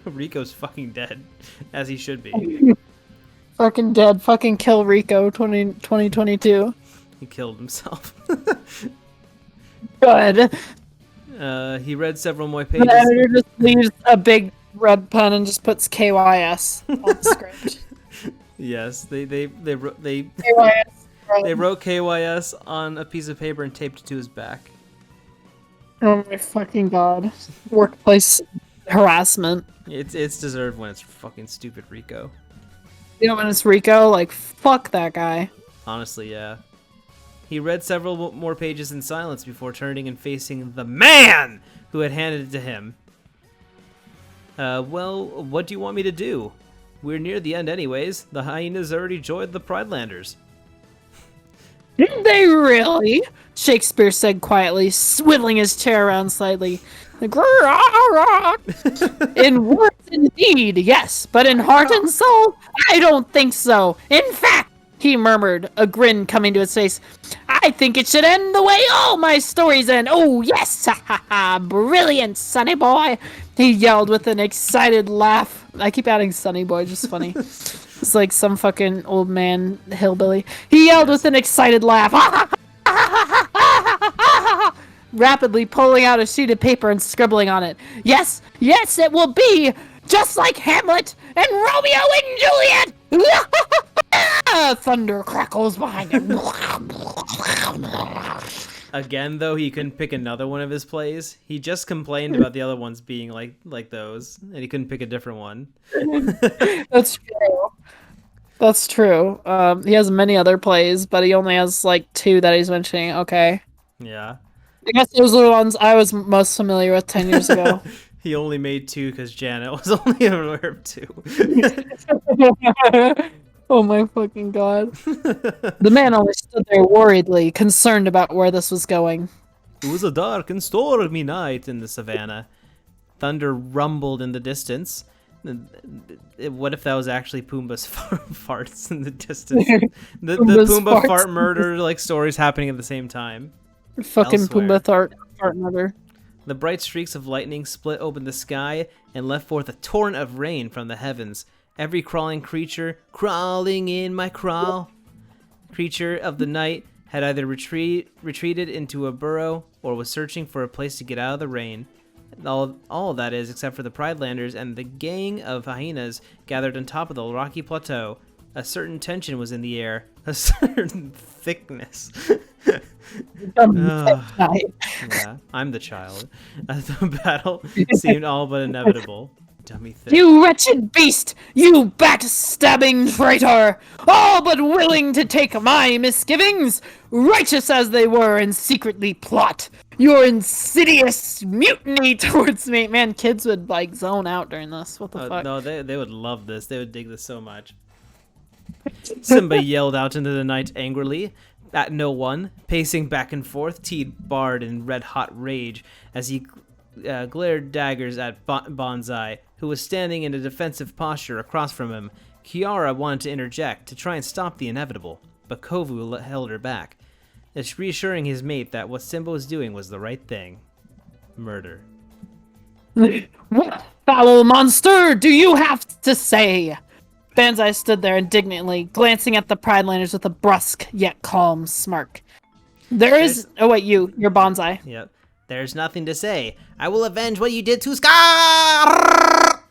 Rico's fucking dead, as he should be. Fucking dead. Fucking kill Rico 2022. He killed himself. Good. He read several more The pages. editor just leaves a big red pen and just puts KYS on the script. Yes, they KYS. they wrote KYS on a piece of paper and taped it to his back. Oh my fucking god. Workplace harassment. It's deserved when it's fucking stupid Rico. You know when it's Rico? Like, fuck that guy. Honestly, yeah. He read several more pages in silence before turning and facing the man who had handed it to him. Well, what do you want me to do? We're near the end anyways. The hyenas already joined the Pridelanders. Did they really? Shakespeare said quietly, swiveling his chair around slightly. Like, in words, indeed, yes, but in heart and soul, I don't think so. In fact, he murmured, a grin coming to his face, I think it should end the way all my stories end. Oh, yes, ha ha ha, brilliant, sonny boy, he yelled with an excited laugh. I keep adding sonny boy, just funny. It's like some fucking old man hillbilly. He yelled with an excited laugh. Rapidly pulling out a sheet of paper and scribbling on it. Yes, yes, it will be just like Hamlet and Romeo and Juliet. Thunder crackles behind him. Again, though, he couldn't pick another one of his plays. He just complained about the other ones being like those, and he couldn't pick a different one. That's true. That's true. He has many other plays, but he only has like 2 that he's mentioning. Okay. Yeah. I guess those are the ones I was most familiar with 10 years ago. He only made 2 because Janna was only aware of 2. Oh my fucking god. The man only stood there worriedly, concerned about where this was going. It was a dark and stormy night in the savannah. Thunder rumbled in the distance. What if that was actually Pumbaa's farts in the distance? The Pumbaa fart murder stories happening at the same time. Fucking Elsewhere. Pumbaa fart murder. The bright streaks of lightning split open the sky and let forth a torrent of rain from the heavens. Every crawling creature, crawling in my crawl, creature of the night had either retreated into a burrow or was searching for a place to get out of the rain. All that is, except for the Pridelanders and the gang of hyenas gathered on top of the rocky plateau. A certain tension was in the air, a certain thickness. Yeah, I'm the child. The battle seemed all but inevitable. Dummy thing. You wretched beast! You backstabbing traitor! All but willing to take my misgivings! Righteous as they were and secretly plot your insidious mutiny towards me! Man, kids would zone out during this. What the fuck? No, they would love this. They would dig this so much. Simba yelled out into the night angrily at no one, pacing back and forth, teeth barred in red-hot rage as he glared daggers at Bonsai, who was standing in a defensive posture across from him. Kiara wanted to interject to try and stop the inevitable, but Kovu held her back, reassuring his mate that what Simba was doing was the right thing. Murder. What foul monster do you have to say? Banzai stood there indignantly, glancing at the Pridelanders with a brusque yet calm smirk. Oh wait, you're Bonsai. Yep. There's nothing to say. I will avenge what you did to Scar!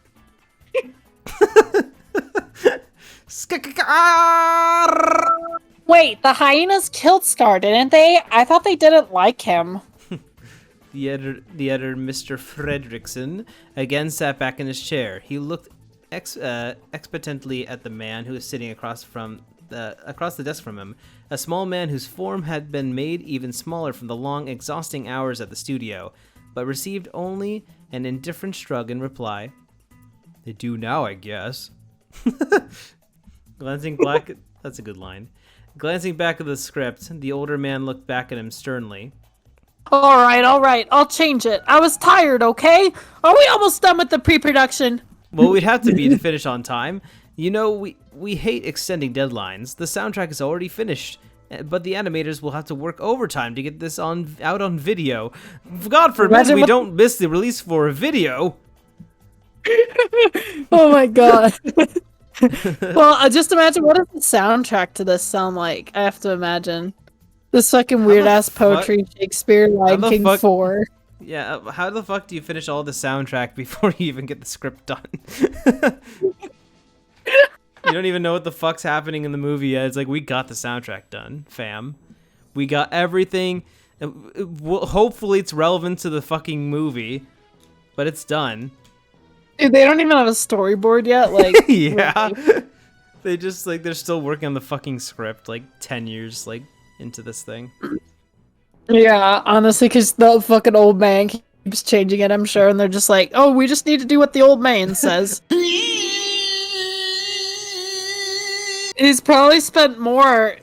Wait, the hyenas killed Scar, didn't they? I thought they didn't like him. The editor, Mr. Fredrickson, again sat back in his chair. He looked expectantly at the man who was sitting across the desk from him, a small man whose form had been made even smaller from the long, exhausting hours at the studio, but received only an indifferent shrug in reply. They do now, I guess. Glancing back, that's a good line. Glancing back at the script, the older man looked back at him sternly. All right, I'll change it. I was tired, okay? Are we almost done with the pre-production? Well, we'd have to be to finish on time. You know, we hate extending deadlines. The soundtrack is already finished, but the animators will have to work overtime to get this out on video. God forbid we don't miss the release for a video. Oh my god. Well, just imagine, what does the soundtrack to this sound like? I have to imagine. This fucking weird-ass poetry Shakespeare Lion King 4. Yeah, how the fuck do you finish all the soundtrack before you even get the script done? You don't even know what the fuck's happening in the movie yet. It's like, we got the soundtrack done, fam. We got everything. Hopefully it's relevant to the fucking movie, but it's done. Dude, they don't even have a storyboard yet. Like, yeah. They just, like, they're still working on the fucking script, like, 10 years, like, into this thing. Yeah, honestly, because the fucking old man keeps changing it, I'm sure, and they're just like, oh, we just need to do what the old man says. He's probably spent more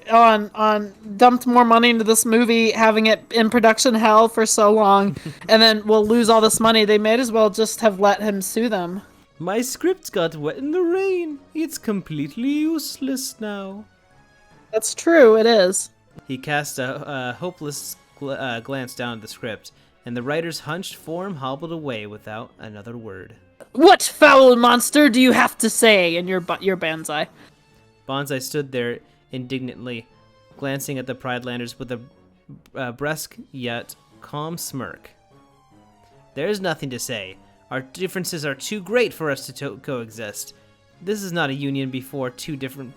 dumped more money into this movie, having it in production hell for so long, and then we'll lose all this money. They might as well just have let him sue them. My script got wet in the rain. It's completely useless now. That's true, it is. He cast a hopeless glance down at the script, and the writer's hunched form hobbled away without another word. What foul monster do you have to say in your Banzai? Banzai stood there indignantly, glancing at the Pridelanders with a brusque yet calm smirk. There's nothing to say. Our differences are too great for us to coexist. This is not a union between two different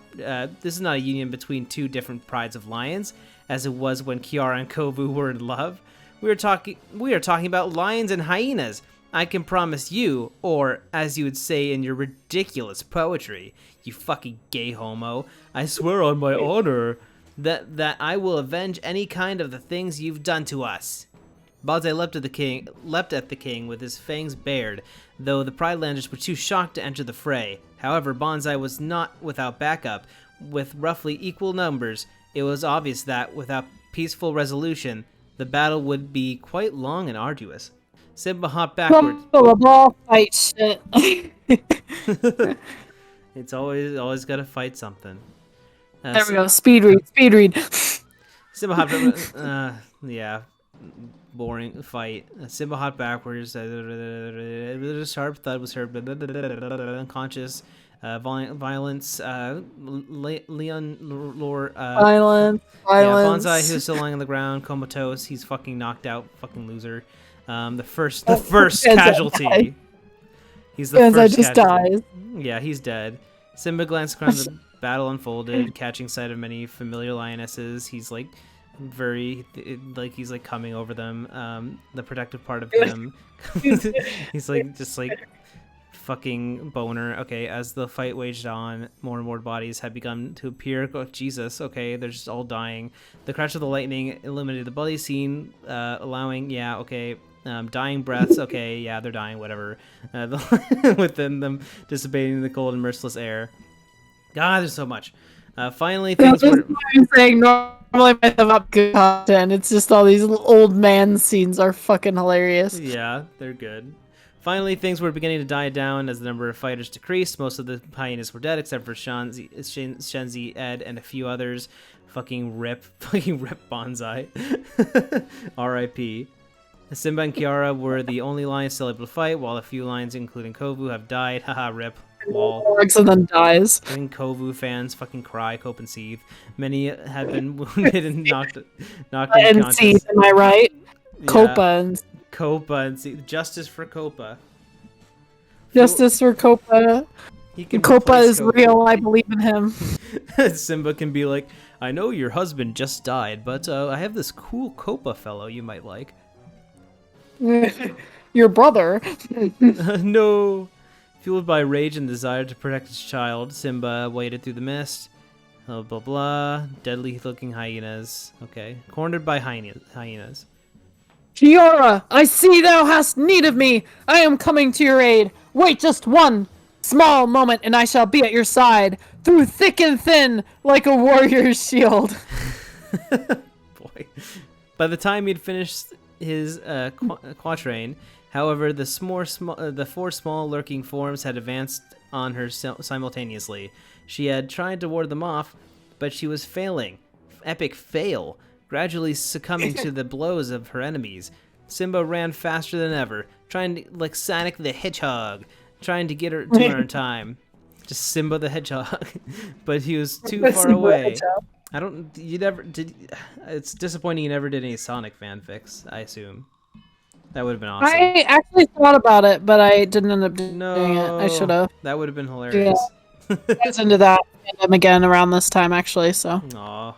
prides of lions, as it was when Kiara and Kovu were in love. We are talking about lions and hyenas. I can promise you, or as you would say in your ridiculous poetry, you fucking gay homo, I swear on my honor, that I will avenge any kind of the things you've done to us. Banzai leapt at the king with his fangs bared, though the Pridelanders were too shocked to enter the fray. However, Banzai was not without backup. With roughly equal numbers, it was obvious that, without peaceful resolution, the battle would be quite long and arduous. Simba hopped backwards. Fight shit. It's always gotta fight something. There we go. Speed read. Simba hopped. Yeah, boring fight. Simba hopped backwards. A sharp thud was heard. Unconscious. Violence. Leon Lore. Violence. Yeah, Banzai, who's still lying on the ground, comatose. He's fucking knocked out. Fucking loser. The first casualty. He's the first just casualty. dies. Yeah, he's dead. Simba glanced around the battle unfolded, catching sight of many familiar lionesses. He's like he's like coming over them. The protective part of him. He's like just like fucking boner. Okay, as the fight waged on, more and more bodies had begun to appear. Oh, Jesus, okay, they're just all dying. The crash of the lightning illuminated the bloody scene, allowing, dying breaths. Okay, yeah, they're dying, whatever. Within them, dissipating in the cold and merciless air. God, there's so much. Finally, things were... I'm saying normally I have up good content. It's just all these old man scenes are fucking hilarious. Yeah, they're good. Finally, things were beginning to die down as the number of fighters decreased. Most of the hyenas were dead, except for Shenzi, Ed, and a few others. Fucking rip Banzai. R.I.P. Simba and Kiara were the only lions still able to fight, while a few lions, including Kovu, have died. Haha, rip. Lol. Works and then dies. And Kovu fans fucking cry, cope and seethe. Many have been wounded and knocked unconscious. Seethe, am I right? Yeah. Copa and Justice for Copa. Justice for Copa. He can Copa replace is real. I believe in him. Simba can be like, I know your husband just died, but I have this cool Copa fellow you might like. Your brother. No. Fueled by rage and desire to protect his child, Simba waded through the mist. Blah, blah, blah. Deadly-looking hyenas. Okay. Cornered by hyenas. Kiara, I see thou hast need of me. I am coming to your aid. Wait just one small moment, and I shall be at your side, through thick and thin, like a warrior's shield. Boy. By the time he'd finished his quatrain, however, the four small lurking forms had advanced on her simultaneously. She had tried to ward them off, but she was failing. Epic fail. Gradually succumbing to the blows of her enemies. Simba ran faster than ever, trying to, like Sonic the Hedgehog, trying to get her to her in time. Just Simba the Hedgehog. But he was too far away. It's disappointing you never did any Sonic fanfics, I assume. That would have been awesome. I actually thought about it, but I didn't end up doing it. I should have. That would have been hilarious. I was into that again around this time, actually, so. Aw.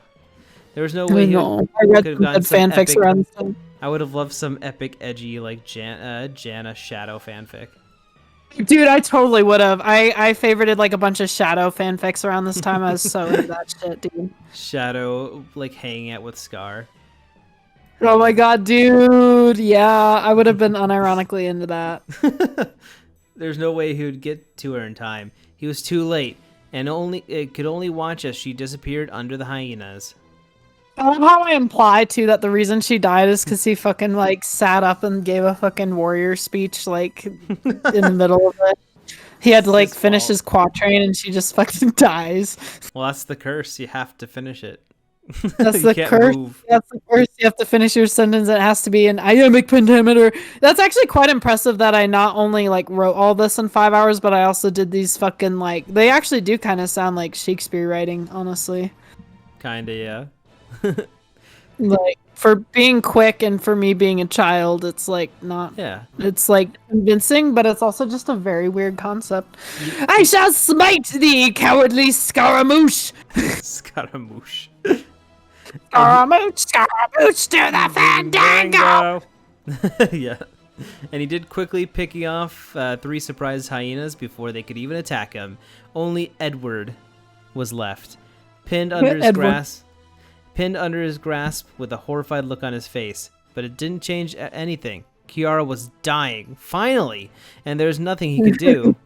There was no way he I read could have some gotten good some fanfics epic, around this time. I would have loved some epic, edgy, like Janna Shadow fanfic. Dude, I totally would have. I favorited like a bunch of Shadow fanfics around this time. I was so into that shit, dude. Shadow, like, hanging out with Scar. Oh my god, dude. Yeah, I would have been unironically into that. There's no way he would get to her in time. He was too late, and could only watch as she disappeared under the hyenas. I love how I imply too that the reason she died is because he fucking like sat up and gave a fucking warrior speech like in the middle of it. He had to like finish his quatrain and she just fucking dies. Well, that's the curse. You have to finish it. That's the curse. That's the curse. You have to finish your sentence. It has to be an iambic pentameter. That's actually quite impressive that I not only like wrote all this in 5 hours, but I also did these fucking like they actually do kind of sound like Shakespeare writing, honestly. Kinda, yeah. Like for being quick and for me being a child, it's like not. Yeah. It's like convincing, but it's also just a very weird concept. I shall smite thee, cowardly Scaramouche. Scaramouche. Scaramouche to the fandango. Yeah. And he did quickly picking off 3 surprised hyenas before they could even attack him. Only Edward was left, pinned under his grasp with a horrified look on his face. But it didn't change anything. Kiara was dying, finally, and there's nothing he could do.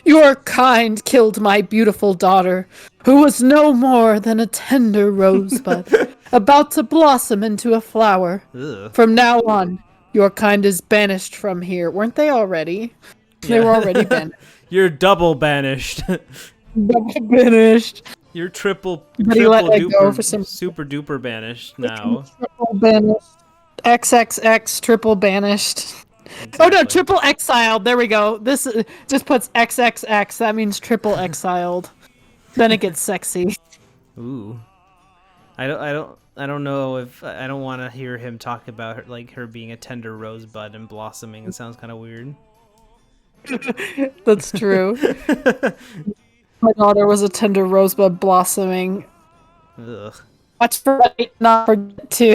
Your kind killed my beautiful daughter, who was no more than a tender rosebud, about to blossom into a flower. Ugh. From now on, your kind is banished from here. Weren't they already? Yeah. They were already banished. You're double banished. Double banished. You're triple duper, super duper banished now. Triple banished. XXX triple banished. Exactly. Oh no, triple exiled. There we go. This just puts XXX. That means triple exiled. Then it gets sexy. Ooh. I don't know if I don't want to hear him talk about her being a tender rosebud and blossoming. It sounds kind of weird. That's true. My daughter was a tender rosebud blossoming. Ugh. Watch for it, not forget to.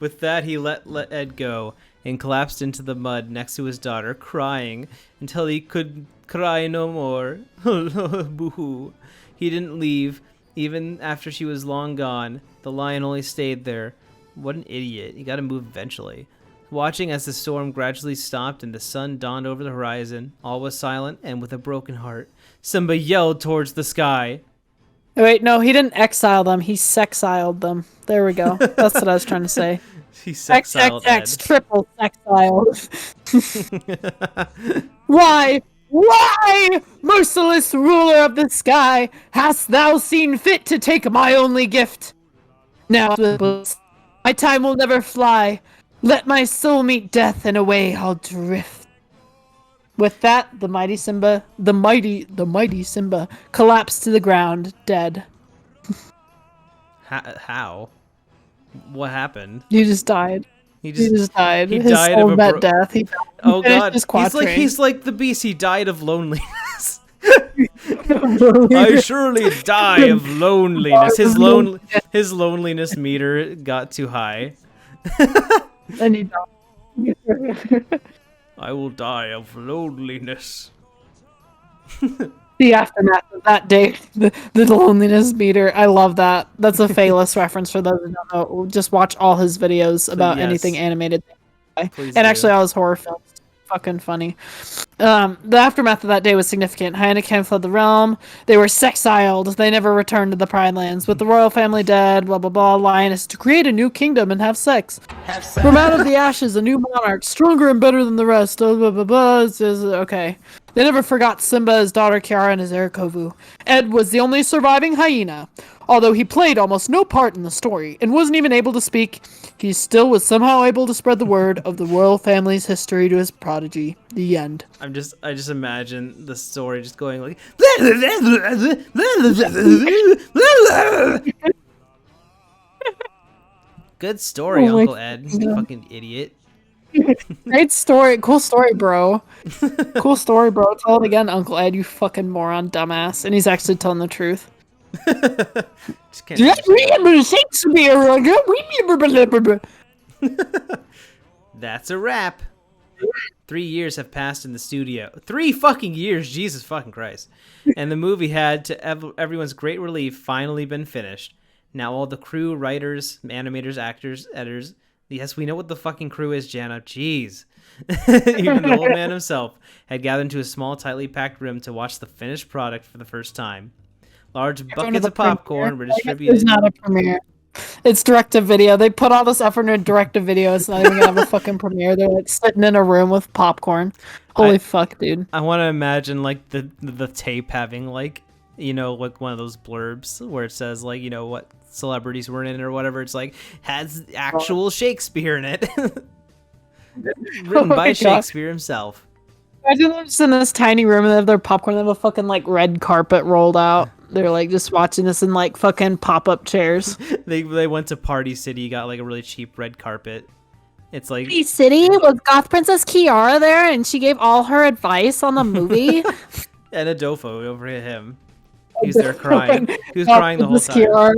With that, he let Ed go and collapsed into the mud next to his daughter, crying until he could cry no more. Boo-hoo. He didn't leave, even after she was long gone. The lion only stayed there. What an idiot. You gotta move eventually. Watching as the storm gradually stopped and the sun dawned over the horizon, all was silent, and with a broken heart, Simba yelled towards the sky. Wait, no, he didn't exile them. He sexiled them. There we go. That's what I was trying to say. He sexiled XXX, Ed. triple sexiled. Why, merciless ruler of the sky, hast thou seen fit to take my only gift? Now, my time will never fly. Let my soul meet death, and away I'll drift. With that, the mighty Simba collapsed to the ground, dead. How? What happened? You just died. He He just died. He His died soul of a met death. He Oh finished god, his he's quatrain. like the beast. He died of loneliness. I surely die of loneliness. His loneliness meter got too high. And he died. I will die of loneliness. The aftermath of that day, the loneliness meter. I love that. That's a Phalus reference for those who don't know. Just watch all his videos about anything Yes. animated. Please And do. actually, all his horror films. Fucking funny. The aftermath of that day was significant. Heineken fled the realm. They were sexiled. They never returned to the Pride Lands. With the royal family dead, blah blah blah, Lioness to create a new kingdom and have sex. From out of the ashes, a new monarch, stronger and better than the rest. Blah blah blah blah. Okay. They never forgot Simba, his daughter Kiara, and his heir Kovu. Ed was the only surviving hyena. Although he played almost no part in the story and wasn't even able to speak, he still was somehow able to spread the word of the royal family's history to his prodigy. The end. I just imagine the story just going like Good story, Oh my Uncle Ed. God. Fucking idiot. Great story. Cool story, bro. Cool story, bro. Tell it again, Uncle Ed, you fucking moron, dumbass. And he's actually telling the truth. Just can't That's a wrap. 3 years have passed in the studio. 3 fucking years, Jesus fucking Christ. And the movie had, to everyone's great relief, finally been finished. Now all the crew, writers, animators, actors, editors. Yes, we know what the fucking crew is, Janna. Jeez. Even the old man himself had gathered into a small, tightly packed room to watch the finished product for the first time. Large buckets of popcorn were distributed. It's not a premiere. It's direct-to-video. They put all this effort into direct-to-video. It's not even gonna have a fucking premiere. They're like sitting in a room with popcorn. Holy fuck, dude. I want to imagine like the tape having like, you know, like one of those blurbs where it says like, you know, what celebrities were in it or whatever. It's like has actual Shakespeare in it. Written by Shakespeare himself. Imagine them just in this tiny room and they have their popcorn. They have a fucking like red carpet rolled out. They're like just watching this in like fucking pop-up chairs. They went to Party City, got like a really cheap red carpet. It's like Party City was Goth Princess Kiara there, and she gave all her advice on the movie. and Adolfo over at him. He was there crying. He was crying the whole time. Kiara.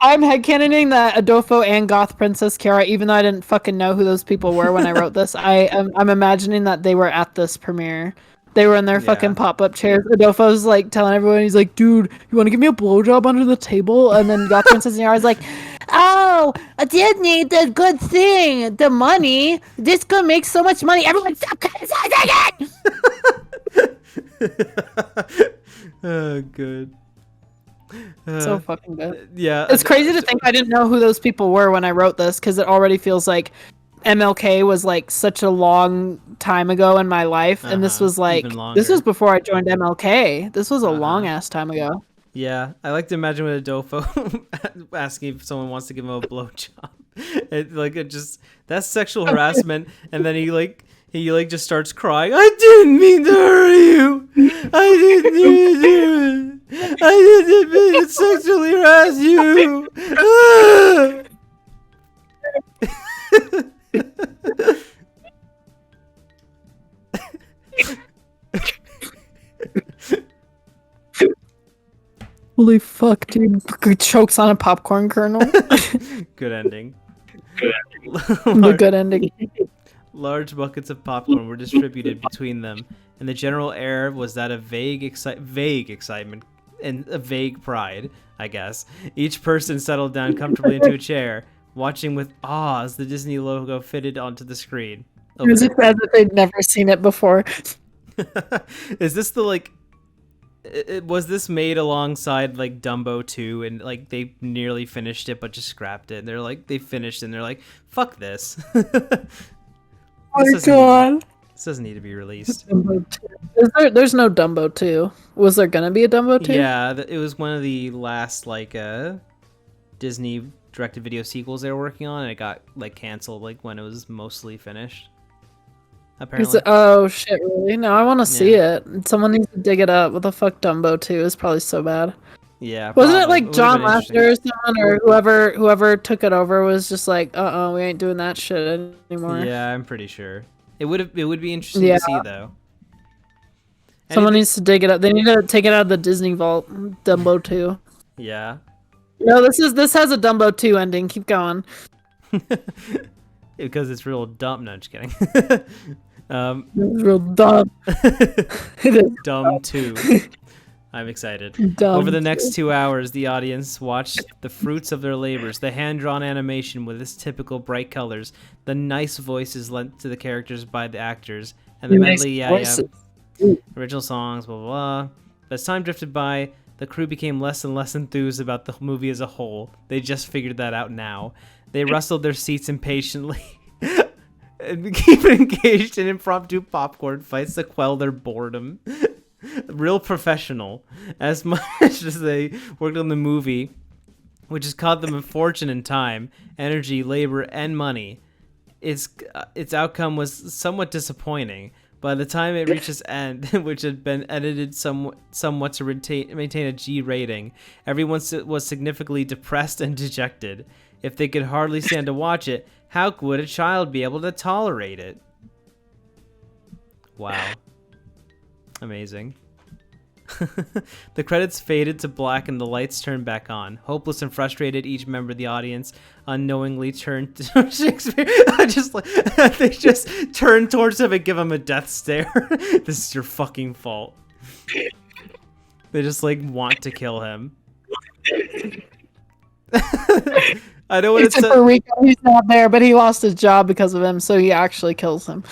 I'm headcanoning that Adolfo and Goth Princess Kiara, even though I didn't fucking know who those people were when I wrote this. I'm imagining that they were at this premiere. They were in their fucking pop-up chairs. Adolfo's like telling everyone, he's like, dude, you want to give me a blowjob under the table? And then Goth Princess Kiara's like, oh, I did need the good thing, the money. This could make so much money. Everyone stop criticizing it! Oh, good. So fucking good. Yeah. It's crazy to think I didn't know who those people were when I wrote this, because it already feels like MLK was like such a long time ago in my life, and this was like this was before I joined MLK. This was a long ass time ago. Yeah, I like to imagine with Adolfo asking if someone wants to give him a blowjob. That's sexual harassment, and then he just starts crying. I didn't mean to hurt you. I didn't mean to do it. I didn't mean to sexually harass you. Holy fuck, dude. Chokes on a popcorn kernel. Good ending. The good ending. Large buckets of popcorn were distributed between them, and the general air was that of vague excitement and a vague pride, I guess. Each person settled down comfortably into a chair, watching with awe as the Disney logo fitted onto the screen. It was as if they'd never seen it before. Is this the was this made alongside like Dumbo 2 and like they nearly finished it but just scrapped it? And they're like they finished and they're like, fuck this. This doesn't need to be released. There's no Dumbo 2. Was there gonna be a Dumbo 2? Yeah, it was one of the last Disney direct-to-video sequels they were working on, and it got like canceled like when it was mostly finished. Apparently. Oh shit! Really? No, I want to see it. Someone needs to dig it up. What the fuck, Dumbo 2 is probably so bad. Yeah, Wasn't it probably. like Would've John been interesting. Lasseter or someone, or whoever took it over was just like, we ain't doing that shit anymore. Yeah, I'm pretty sure. It would be interesting Yeah. to see though. Someone Anything- needs to dig it up. They need to take it out of the Disney vault. Dumbo 2. Yeah. No, this has a Dumbo 2 ending. Keep going. Because it's real dumb. No, I'm just kidding. It's real dumb. It is Dumb 2. I'm excited. dumb. Over the next 2 hours, the audience watched the fruits of their labors, the hand-drawn animation with its typical bright colors, the nice voices lent to the characters by the actors, and the Nice medley, voices. original songs, blah, blah, blah. As time drifted by, the crew became less and less enthused about the movie as a whole. They just figured that out now. They rustled their seats impatiently and became engaged in impromptu popcorn fights to quell their boredom. Real professional. As much as they worked on the movie, which has cost them a fortune in time, energy, labor, and money, its outcome was somewhat disappointing. By the time it reached its end, which had been edited somewhat to maintain a G rating, everyone was significantly depressed and dejected. If they could hardly stand to watch it, how would a child be able to tolerate it? Wow. Amazing. The credits faded to black and the lights turned back on. Hopeless and frustrated, each member of the audience unknowingly turned to Shakespeare. They just turn towards him and give him a death stare. This is your fucking fault. They just like want to kill him. I know what it's Except for Rico, he's not there, but he lost his job because of him, so he actually kills him.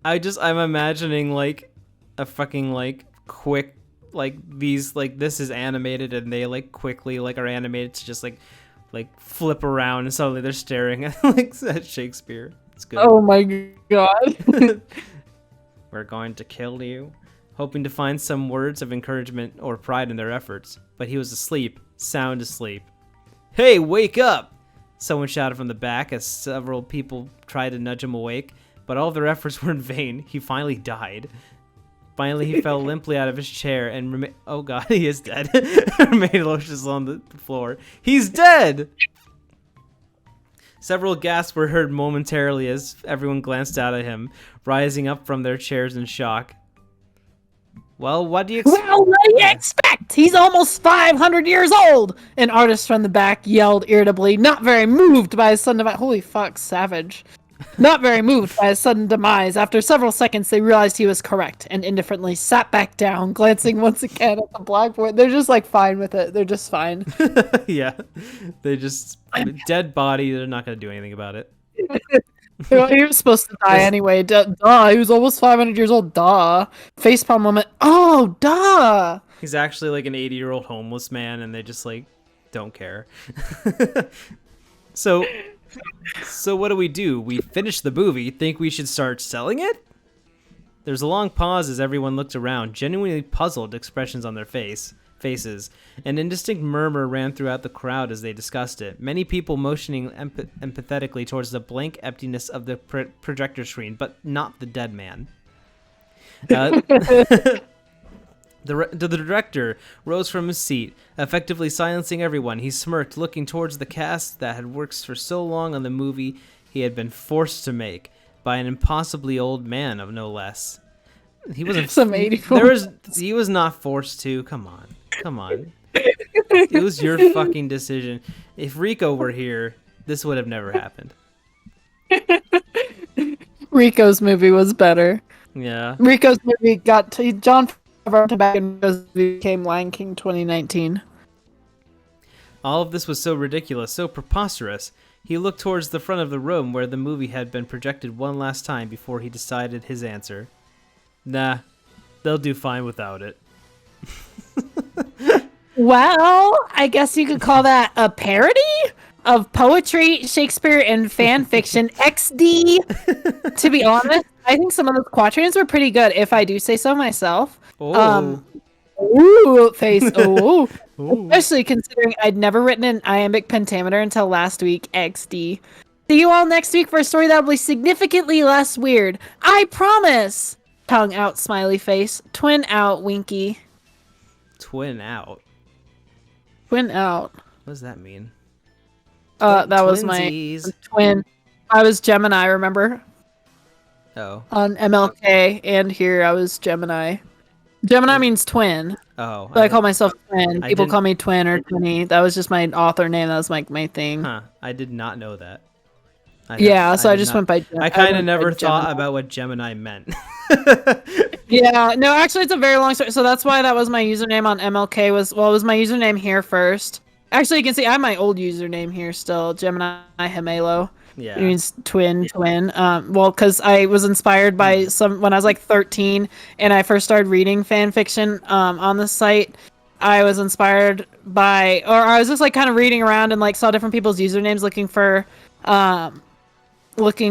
I'm imagining like a fucking like quick like these like this is animated and they like quickly like are animated to just like flip around and suddenly they're staring at like at Shakespeare. It's good. Oh my god. We're going to kill you. Hoping to find some words of encouragement or pride in their efforts, but he was asleep, sound asleep. Hey, wake up! Someone shouted from the back as several people tried to nudge him awake, but all of their efforts were in vain. He finally died. Finally, he fell limply out of his chair and oh god, he is dead. Remained motionless on the floor. He's dead! Several gasps were heard momentarily as everyone glanced out at him, rising up from their chairs in shock. Well, what do you Well, what do you expect? He's almost 500 years old! An artist from the back yelled irritably, not very moved by his sudden demise. Holy fuck, savage. Not very moved by his sudden demise. After several seconds, they realized he was correct and indifferently sat back down, glancing once again at the blackboard. They're just like fine with it. They're just fine. Yeah. They just dead body, they're not going to do anything about it. He was supposed to die anyway. Duh. He was almost 500 years old. Duh. Facepalm moment. Oh, duh. He's actually like an 80-year-old homeless man and they just like don't care. So what do? We finish the movie, think we should start selling it? There's a long pause as everyone looked around, genuinely puzzled expressions on their faces. An indistinct murmur ran throughout the crowd as they discussed it, many people motioning empathetically towards the blank emptiness of the projector screen, but not the dead man. The director rose from his seat, effectively silencing everyone. He smirked, looking towards the cast that had worked for so long on the movie he had been forced to make by an impossibly old man, of no less. He wasn't. Some 84. He was not forced to. Come on. It was your fucking decision. If Rico were here, this would have never happened. Rico's movie was better. Yeah. Rico's movie got John Favreau back and became Lion King 2019. All of this was so ridiculous, so preposterous. He looked towards the front of the room where the movie had been projected one last time before he decided his answer. Nah, they'll do fine without it. Well, I guess you could call that a parody of poetry, Shakespeare, and fan fiction XD. To be honest, I think some of those quatrains were pretty good, if I do say so myself. Oh. Ooh, face. Oh. Ooh. Especially considering I'd never written an iambic pentameter until last week. XD. See you all next week for a story that will be significantly less weird. I promise! Tongue out, smiley face. Twin out, winky. Twin out. Twin out. What does that mean? That was my Twinsies. twin. I was Gemini, remember? Oh. On MLK and here I was Gemini. Gemini means twin. Oh. So I call myself Twin. I People didn't- call me Twin or Twinny. That was just my author name. That was like my thing. Huh. I did not know that. Yeah, so I did just not- went by. I kind of went by never thought Gemini. about what Gemini meant. Yeah, no, actually, it's a very long story. So that's why that was my username on MLK. It was my username here first. Actually, you can see I have my old username here still. Gemini Himelo. Yeah. It means twin. Well, because I was inspired by when I was like 13 and I first started reading fan fiction on the site. I was inspired by, or I was just like kind of reading around and like saw different people's usernames looking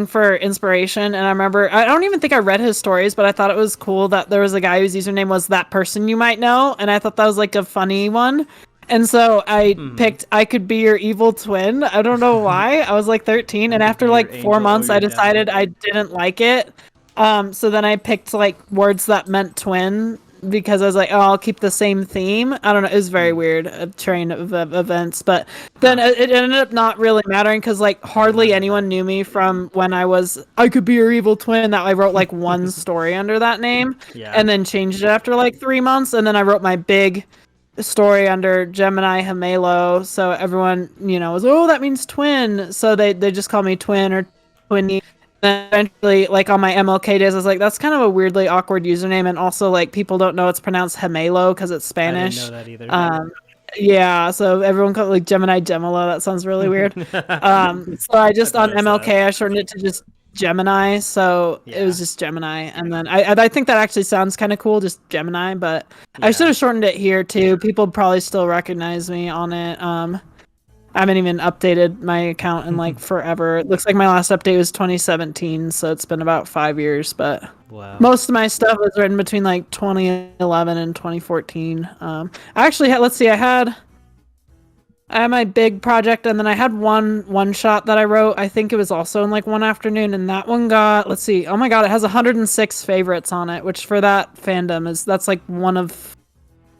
for inspiration. And I remember, I don't even think I read his stories, but I thought it was cool that there was a guy whose username was that person you might know. And I thought that was like a funny one. And so I picked I Could Be Your Evil Twin. I don't know why. I was like 13. And after like 4 months, I decided I didn't like it. So then I picked like words that meant twin because I was like, oh, I'll keep the same theme. I don't know. It was very weird, a train of events. But then it ended up not really mattering because like hardly anyone knew me from when I Could Be Your Evil Twin, that I wrote like one story under that name and then changed it after like 3 months. And then I wrote my big story under Gemini Himelo, so everyone, was, oh, that means twin, so they just call me Twin or Twinny. And eventually, like on my MLK days, I was like, that's kind of a weirdly awkward username, and also like people don't know it's pronounced Himelo because it's Spanish. I didn't know that either. Yeah, so everyone called it like Gemini Gemelo. That sounds really weird. So I just on MLK I shortened it to just Gemini, so it was just Gemini, and then I think that actually sounds kind of cool, just Gemini, but I should have shortened it here too. People probably still recognize me on it. I haven't even updated my account in like forever. It looks like my last update was 2017, so it's been about 5 years, but most of my stuff was written between like 2011 and 2014. I actually had, let's see, I had my big project, and then I had one shot that I wrote. I think it was also in like one afternoon, and that one got, let's see, oh my god, it has 106 favorites on it, which for that fandom that's like one of,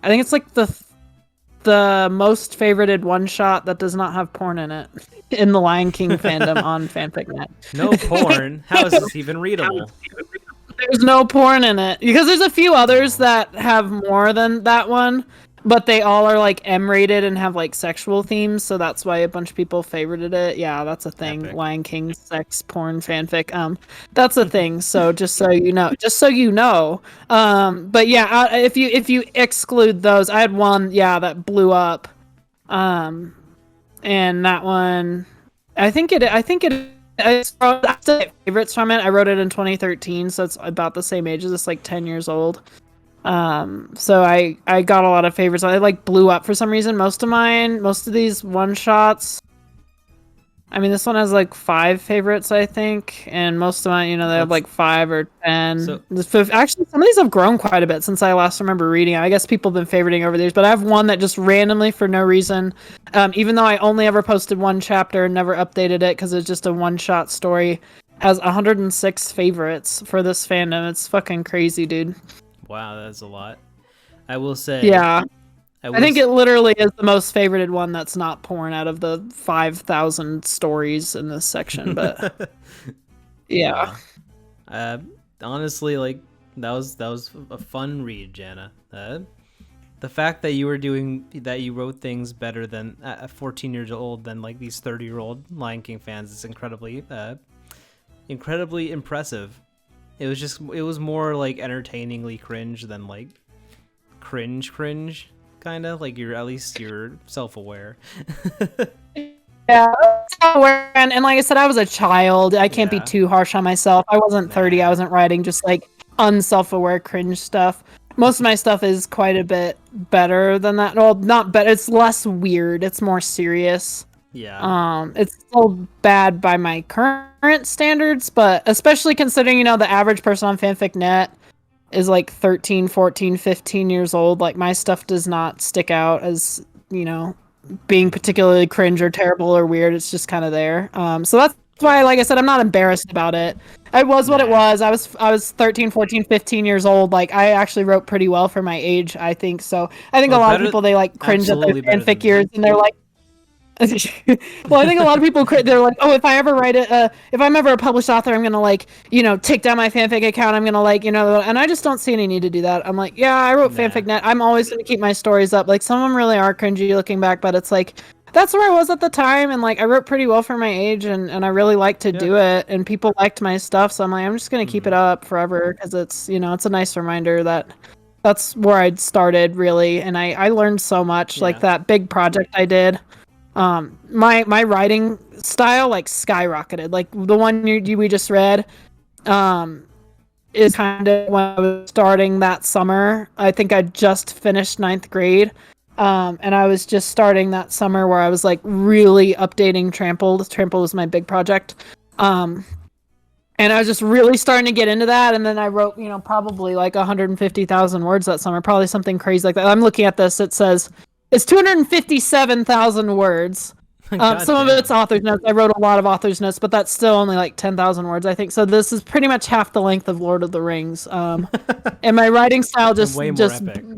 I think it's like the most favorited one shot that does not have porn in it in the Lion King fandom on Fanfic.net. No porn? How is this even readable? There's no porn in it because there's a few others that have more than that one, but they all are like M-rated and have like sexual themes, so that's why a bunch of people favorited it. Yeah, that's a thing. Epic. Lion King sex porn fanfic. That's a thing. So just so you know. But yeah, if you exclude those, I had one that blew up. And that one, I still get favorites from it. I wrote it in 2013, so it's about the same age as this, like 10 years old. So I got a lot of favorites. I like blew up for some reason. Most of these one shots, I mean, this one has like 5 favorites, I think, and most of mine, they have like 5 or 10. So- Actually, some of these have grown quite a bit since I last remember reading. I guess people have been favoriting over the years, but I have one that just randomly, for no reason, even though I only ever posted one chapter and never updated it because it's just a one-shot story, has 106 favorites for this fandom. It's fucking crazy, dude. Wow, that's a lot. I will say. Yeah. I think it literally is the most favorited one that's not porn out of the 5,000 stories in this section, but yeah. Honestly, like that was a fun read, Janna. The fact that you wrote things better than 14 years old than like these 30-year-old Lion King fans is incredibly impressive. It was more like entertainingly cringe than like cringe kind of like you're self-aware. Yeah, and like I said, I was a child. I can't be too harsh on myself. I wasn't 30. I wasn't writing just like unself-aware cringe stuff. Most of my stuff is quite a bit better than that. Well, not better. It's less weird. It's more serious. Yeah. It's still bad by my current standards, but especially considering, the average person on Fanfic.net is like 13, 14, 15 years old. Like my stuff does not stick out as, being particularly cringe or terrible or weird. It's just kind of there. So That's why, like I said, I'm not embarrassed about it. It was what it was. I was 13, 14, 15 years old. Like, I actually wrote pretty well for my age, I think. So I think a lot of people, they like cringe at their fanfic years, and they're like, well, I think a lot of people they're like, oh, if I ever write it, if I'm ever a published author, I'm gonna like, take down my fanfic account. I'm gonna like, and I just don't see any need to do that. I'm like, yeah, I wrote fanfic net. I'm always gonna keep my stories up. Like, some of them really are cringy looking back, but it's like, that's where I was at the time, and like I wrote pretty well for my age, and I really liked to do it, and people liked my stuff, so I'm like, I'm just gonna keep it up forever, because it's it's a nice reminder that that's where I'd started really, and I learned so much. Like that big project I did, my writing style like skyrocketed. Like the one we just read, is kind of when I was starting that summer. I think I just finished 9th grade. And I was just starting that summer where I was like really updating Trampled. Trampled was my big project. And I was just really starting to get into that. And then I wrote, probably like 150,000 words that summer, probably something crazy like that. I'm looking at this. It says it's 257,000 words. Some of it's author's notes. I wrote a lot of author's notes, but that's still only like 10,000 words, I think. So this is pretty much half the length of Lord of the Rings. And my writing style just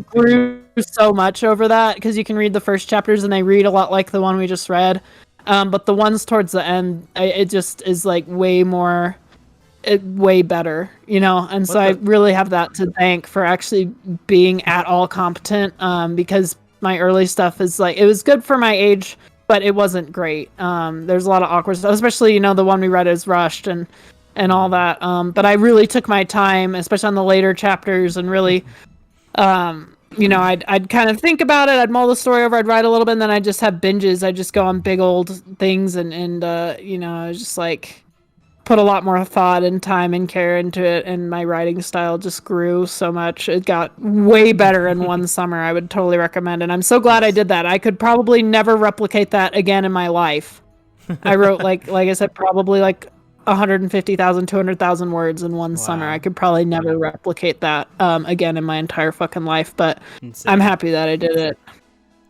grew so much over that, because you can read the first chapters and they read a lot like the one we just read. But the ones towards the end, it just is like way better, And so I really have that to thank for actually being at all competent, because my early stuff is like, it was good for my age, but it wasn't great. There's a lot of awkward stuff, especially, the one we read is rushed and all that. But I really took my time, especially on the later chapters, and really, I'd kind of think about it. I'd mull the story over. I'd write a little bit, and then I'd just have binges. I'd just go on big old things, and I was just like, put a lot more thought and time and care into it, and my writing style just grew so much. It got way better in one summer. I would totally recommend, and I'm so glad I did that. I could probably never replicate that again in my life. I wrote like I said, probably like 150,000, 200,000 words in one summer. I could probably never replicate that again in my entire fucking life, but I'm happy that I did it.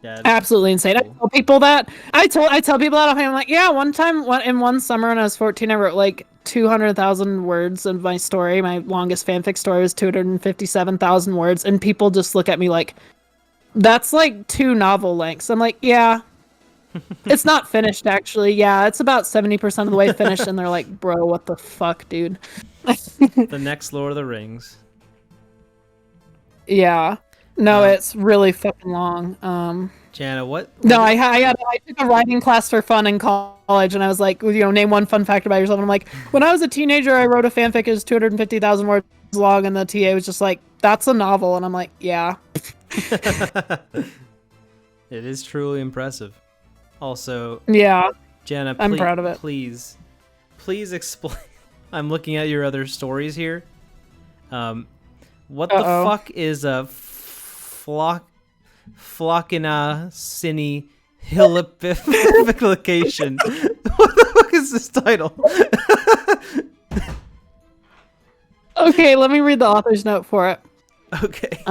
Yeah, absolutely insane. I tell people that. I tell people that I'm like, yeah, one time in one summer when I was 14, I wrote like 200,000 words of my story. My longest fanfic story was 257,000 words, and people just look at me like, that's like 2 novel lengths. I'm like, yeah. It's not finished, actually. Yeah, it's about 70% of the way finished, and they're like, bro, what the fuck, dude? The next Lord of the Rings. Yeah. No, it's really fucking long. Janna, what? No, I took a writing class for fun in college, and I was like, name one fun fact about yourself. And I'm like, when I was a teenager, I wrote a fanfic that was 250,000 words long, and the TA was just like, that's a novel. And I'm like, yeah. It is truly impressive. Also, yeah, Janna, I'm proud of it. Please explain. I'm looking at your other stories here. What the fuck is a Flockina Cine Hilipification? What the fuck is this title? Okay, let me read the author's note for it. Okay.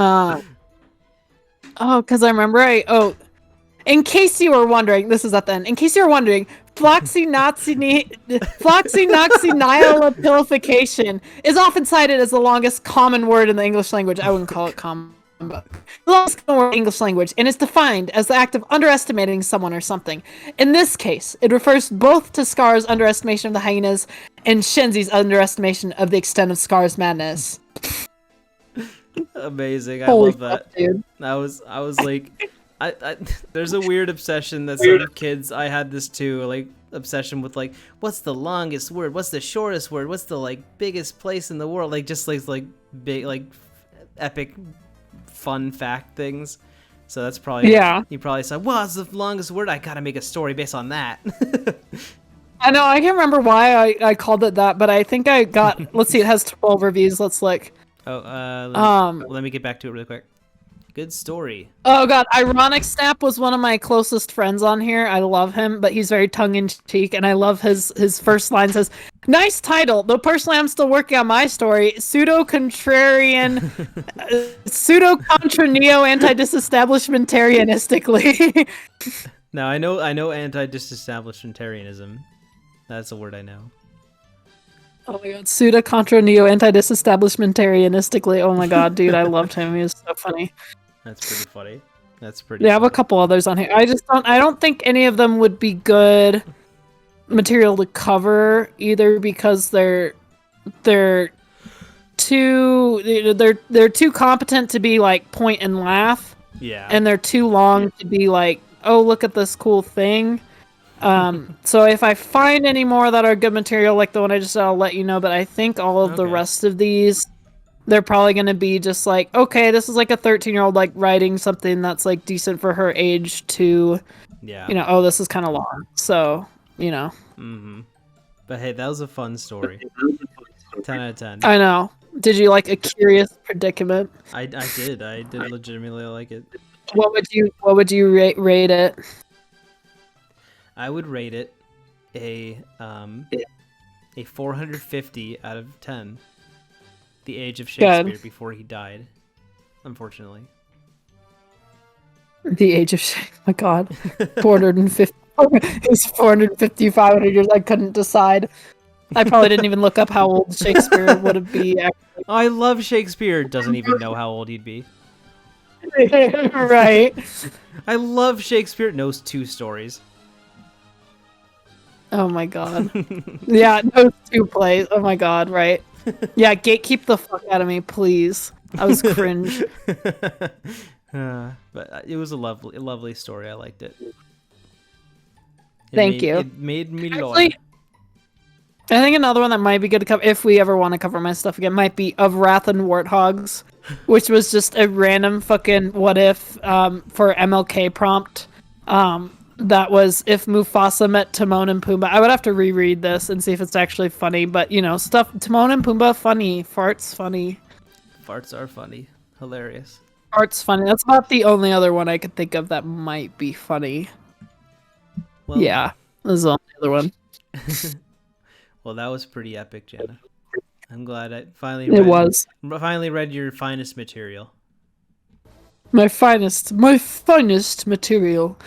Because I remember in case you were wondering, this is at the end. In case you were wondering, floxinoxynihilipilification is often cited as the longest common word in the English language. I wouldn't call it common, but the longest common word in the English language, and is defined as the act of underestimating someone or something. In this case, it refers both to Scar's underestimation of the hyenas and Shenzi's underestimation of the extent of Scar's madness. Amazing. Holy I love that. Fuck, dude. I was like, there's a weird obsession that some kids, I had this too, like obsession with like, what's the longest word, what's the shortest word, what's the like biggest place in the world, like just like big, like epic fun fact things. So that's probably, you probably said, well, it's the longest word, I gotta make a story based on that. I know, I can't remember why I called it that, but I think I got, let's see, it has 12 reviews, let's look. Let me get back to it really quick. Good story. Oh god, Ironic Snap was one of my closest friends on here. I love him, but he's very tongue-in-cheek, and I love his first line says, "Nice title, though personally I'm still working on my story. Pseudo-contrarian, pseudo-contra-neo anti-disestablishmentarianistically." Now I know anti-disestablishmentarianism. That's a word I know. Oh my god, Suda contra neo anti-disestablishmentarianistically. Oh my god, dude, I loved him. He was so funny. That's pretty funny. That's pretty. Yeah, I have a funny. couple others on here. I don't think any of them would be good material to cover either because they're too they're too competent to be like point and laugh. Yeah. And they're too long to be like, oh, look at this cool thing. So if I find any more that are good material like the one I just said, I'll let you know. But I think all of the Okay. rest of these, they're probably going to be just like, okay, this is like a 13-year-old like writing something that's like decent for her age to, Yeah. you know, oh, this is kind of long. So, you know. Mm-hmm. But hey, that was a fun story. 10 out of 10. I know. Did you like a curious predicament? I did. I did legitimately like it. What would you rate it? I would rate it a 450 out of 10. The age of Shakespeare before he died, unfortunately. The age of Shakespeare. Oh my god. 450. He's 450, 500 years. I couldn't decide. I probably didn't even look up how old Shakespeare would be. Actually. I love Shakespeare. Doesn't even know how old he'd be. Right. I love Shakespeare. Knows 2 stories. Oh my god. Yeah, those 2 plays. Oh my god, right. Yeah, gatekeep the fuck out of me, please. I was cringe. But it was a lovely story. I liked it. Thank you. It made me loyal. Actually, I think another one that might be good to cover, if we ever want to cover my stuff again, might be Of Wrath and Warthogs, which was just a random fucking what if for MLK prompt. That was if Mufasa met Timon and Pumbaa. I would have to reread this and see if it's actually funny, but you know, stuff Timon and Pumbaa funny, farts funny. Farts are funny, hilarious. Farts funny. That's about the only other one I could think of that might be funny. Well, Yeah, this is the only other one. Well, that was pretty epic, Janna. I'm glad I finally read your finest material. My finest material.